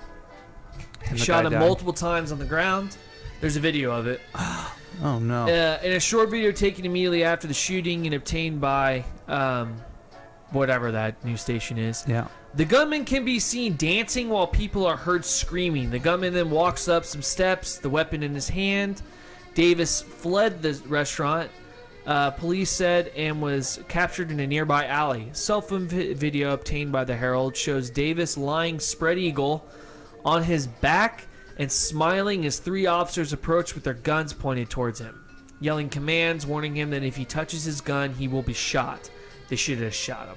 He shot him multiple times on the ground. There's a video of it. Oh, no. In a short video taken immediately after the shooting and obtained by whatever that news station is. Yeah. The gunman can be seen dancing while people are heard screaming. The gunman then walks up some steps, the weapon in his hand. Davis fled the restaurant, police said, and was captured in a nearby alley. Cell phone video obtained by the Herald shows Davis lying spread eagle on his back and smiling as 3 officers approach with their guns pointed towards him, yelling commands, warning him that if he touches his gun, he will be shot. They should have shot him.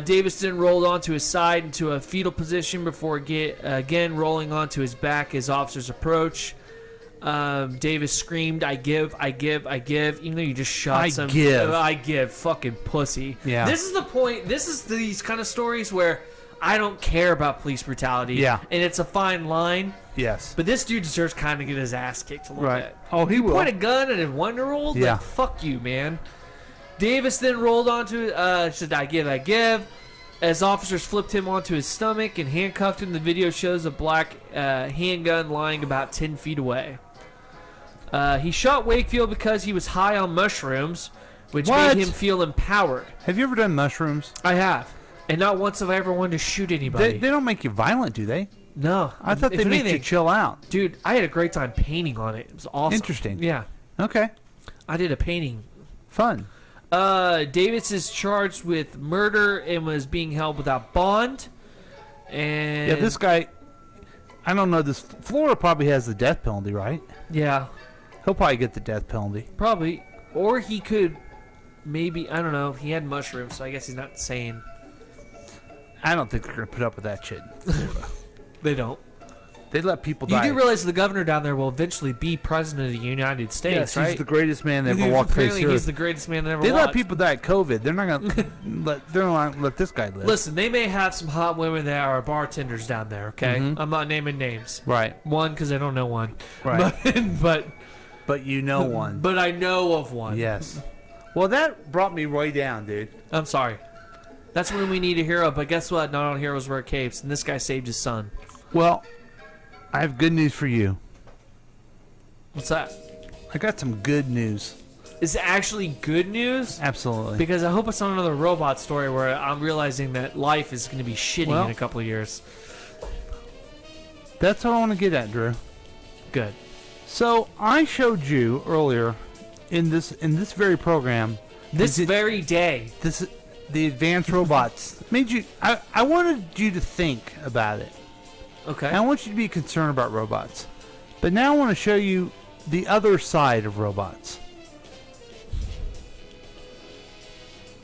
Davis then rolled onto his side into a fetal position before again rolling onto his back as officers approach. Davis screamed, I give, even though you just shot some... I give, fucking pussy. Yeah. This is the point, this is these kind of stories where I don't care about police brutality. Yeah. And it's a fine line. Yes. But this dude deserves kind of get his ass kicked a little bit. Oh, he you will. point a gun at a 1-year-old? Yeah. Like, fuck you, man. Davis then rolled onto said, I give, as officers flipped him onto his stomach and handcuffed him. The video shows a black handgun lying about 10 feet away. He shot Wakefield because he was high on mushrooms, which made him feel empowered. Have you ever done mushrooms? I have. And not once have I ever wanted to shoot anybody. They don't make you violent, do they? No. I thought they made you chill out. Dude, I had a great time painting on it. It was awesome. Interesting. Yeah. Okay. I did a painting. Fun. Davis is charged with murder and was being held without bond. And yeah, this guy, I don't know. Florida probably has the death penalty, right? Yeah. He'll probably get the death penalty. Probably. Or he could maybe, I don't know, he had mushrooms, so I guess he's not sane. I don't think they're going to put up with that shit. They don't. They let people die. You do realize the governor down there will eventually be president of the United States, Yes, right? he's the greatest man that ever walked the face of Apparently, the he's earth. the greatest man that ever They walked. let people die of COVID. They're not going to let this guy live. Listen, they may have some hot women that are bartenders down there, okay? Mhm. I'm not naming names. Right. One, because I don't know one. Right. But you know one. But I know of one. Yes. Well, that brought me way down, dude. I'm sorry. That's when we need a hero, but guess what? Not all heroes wear capes, and this guy saved his son. Well, I have good news for you. What's that? I got some good news. Is it actually good news? Absolutely. Because I hope it's not another robot story where I'm realizing that life is going to be shitty Well, in a couple of years. That's what I want to get at, Drew. Good. So I showed you earlier in this very program, This very day, the advanced robots made you. I wanted you to think about it. Okay. I want you to be concerned about robots, but now I want to show you the other side of robots.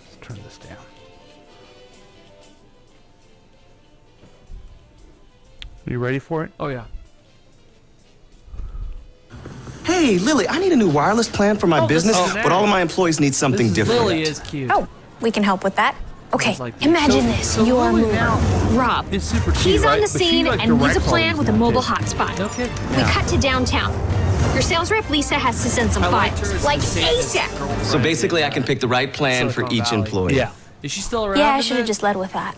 Let's turn this down. Are you ready for it? Oh yeah. Hey, Lily, I need a new wireless plan for my business, but all of my employees need something different. Lily is cute. Oh, we can help with that. Okay, Sounds like imagine so- this. so You're Lily moving. now Rob. It's super cute, He's on right? the But she, scene like, and needs a directs all plan these with a now, mobile too. hotspot. Okay. We cut to downtown. Your sales rep, Lisa, has to send some I liked her files. as Like the safest ASAP. girlfriend. So basically, I can pick the right plan for Silicon each Valley. employee. Yeah. Is she still around? Yeah, I in should have there? just led with that.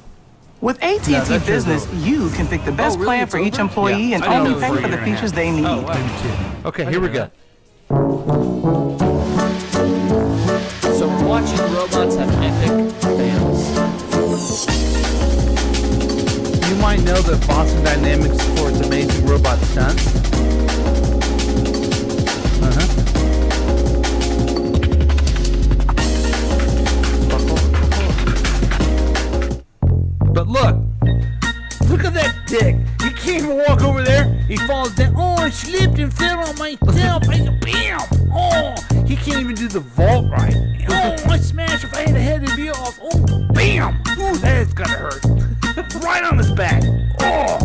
With AT&T Yeah, that's Business, your you can pick the best really? plan It's for each over? employee Yeah. and I didn't only know pay for for a the year and a features half. they need. Oh, wow. Okay, I here we didn't go. know So we're watching robots have epic fails. You might know that Boston Dynamics supports amazing robot stunts. But look at that dick. He can't even walk over there. He falls down. Oh, I slipped and fell on myself. Bam! Oh, he can't even do the vault right. Oh, I smashed if I had a head to be off. Oh, bam! Ooh, that's gotta hurt. Right on his back. Oh,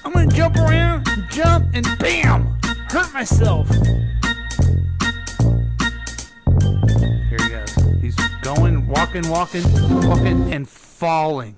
I'm gonna jump around, jump, and bam! Hurt myself. Here he goes. He's going, walking, and falling.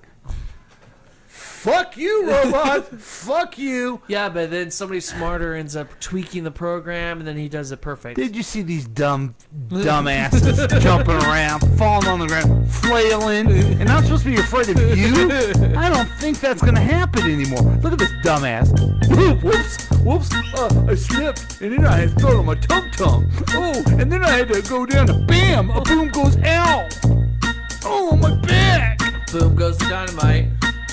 Fuck you, robot! Fuck you! Yeah, but then somebody smarter ends up tweaking the program, and then he does it perfect. Did you see these dumbasses jumping around, falling on the ground, flailing? And I'm supposed to be afraid of you? I don't think that's gonna happen anymore. Look at this dumbass. Whoops! I slipped, and then I had fell on my tum-tum. Oh, and then I had to go down and bam! A boom goes out. Oh, my back! Boom goes the dynamite.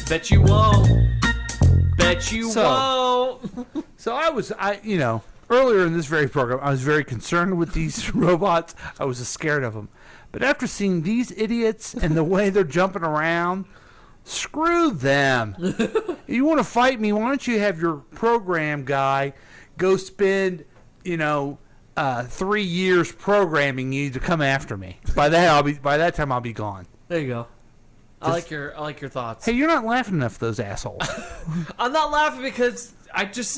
Bet you won't. Bet you won't. So earlier in this very program, I was very concerned with these robots. I was scared of them. But after seeing these idiots and the way they're jumping around, screw them. You want to fight me? Why don't you have your program guy go spend, 3 years programming you to come after me? By that time I'll be gone. There you go. I like your thoughts. Hey, you're not laughing enough at those assholes. I'm not laughing because I just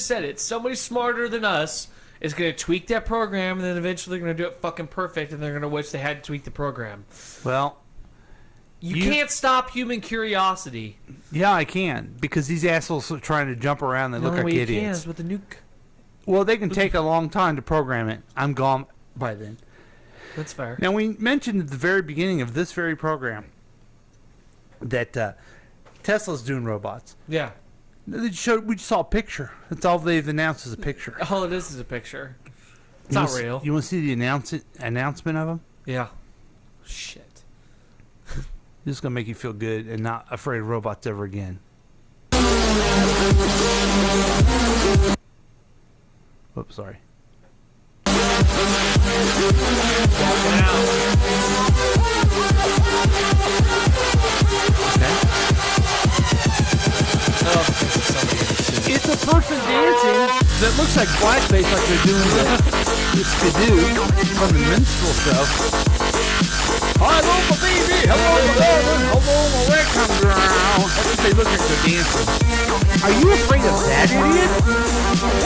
said it. Somebody smarter than us is going to tweak that program, and then eventually they're going to do it fucking perfect, and they're going to wish they had to tweak the program. Well, you can't stop human curiosity. Yeah, I can, because these assholes are trying to jump around and The look only like way you can idiots. is with the nuke. Well, they can take a long time to program it. I'm gone by then. That's fair. Now, we mentioned at the very beginning of this very program that Tesla's doing robots. Yeah. We just saw a picture. That's all they've announced is a picture. All it is a picture. It's not real. You want to see the announcement of them? Yeah. Shit. This is going to make you feel good and not afraid of robots ever again. Oops, sorry. It's a person dancing. That looks like blackface, like they're doing the skidoo from the minstrel show. Hello, my baby. Hello, my darling. Hello, my welcome ground. That's what they look like they're dancing. Are you afraid of that, idiot?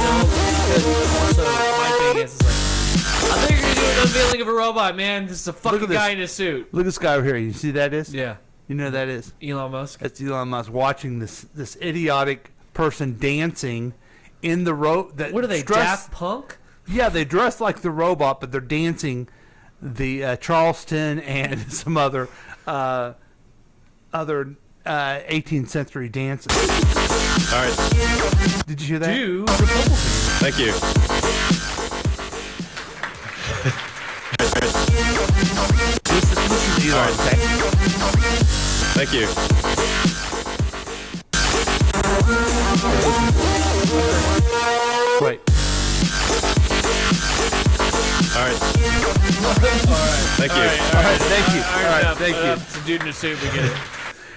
No, because also my thing is like, I think you're gonna do an unveiling of a robot, man. This is a fucking guy in a suit. Look at this guy over here. You see that is? Yeah. You know who that is? Elon Musk. That's Elon Musk watching this idiotic person dancing in the What are they, Daft Punk? Yeah, they dress like the robot, but they're dancing the Charleston and some other 18th century dances. All right. Did you hear that? Thank you. Listen to Elon. Thank you. Wait. All right. Thank you. All right, thank you. All right, thank you. It's a dude in a suit. We get it.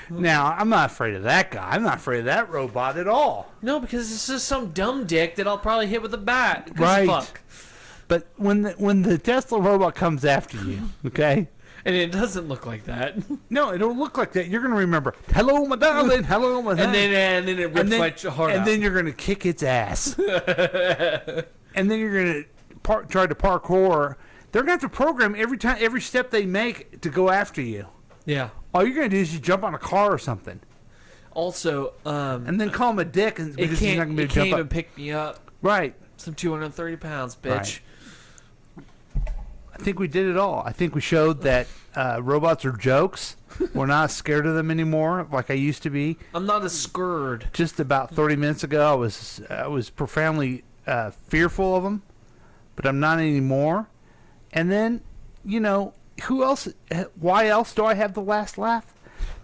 Now, I'm not afraid of that guy. I'm not afraid of that robot at all. No, because it's just some dumb dick that I'll probably hit with a bat. Right. Fuck. But when the Tesla robot comes after you, okay? And it doesn't look like that. No, it don't look like that. You're going to remember, hello, my darling, hello, my darling. And then it rips my heart out. And then you're going to kick its ass. And then you're going to try to parkour. They're going to have to program every step they make to go after you. Yeah. All you're going to do is you jump on a car or something. Also, and then call him a dick because he's not going to be able to jump even up. pick me up. Right. Some 230 pounds, bitch. Right. I think we did it all. I think we showed that robots are jokes. We're not scared of them anymore like I used to be. I'm not as scared. Just about 30 minutes ago, I was profoundly fearful of them, but I'm not anymore. And then, who else? Why else do I have the last laugh?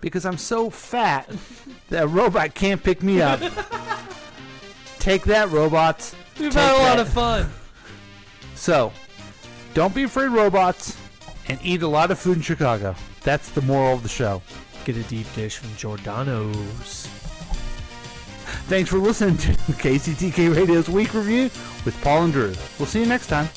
Because I'm so fat that a robot can't pick me up. Take that, robots. We've had a lot of fun. So, don't be afraid of robots and eat a lot of food in Chicago. That's the moral of the show. Get a deep dish from Giordano's. Thanks for listening to KCTK Radio's Week Review with Paul and Drew. We'll see you next time.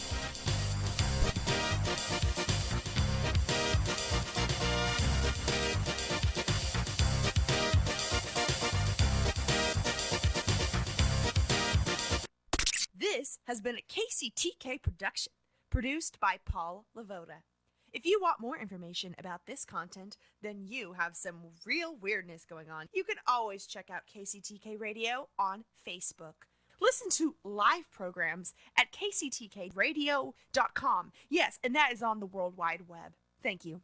This has been a KCTK production, produced by Paul Lavoda. If you want more information about this content, then you have some real weirdness going on. You can always check out KCTK Radio on Facebook. Listen to live programs at kctkradio.com. Yes, and that is on the World Wide Web. Thank you.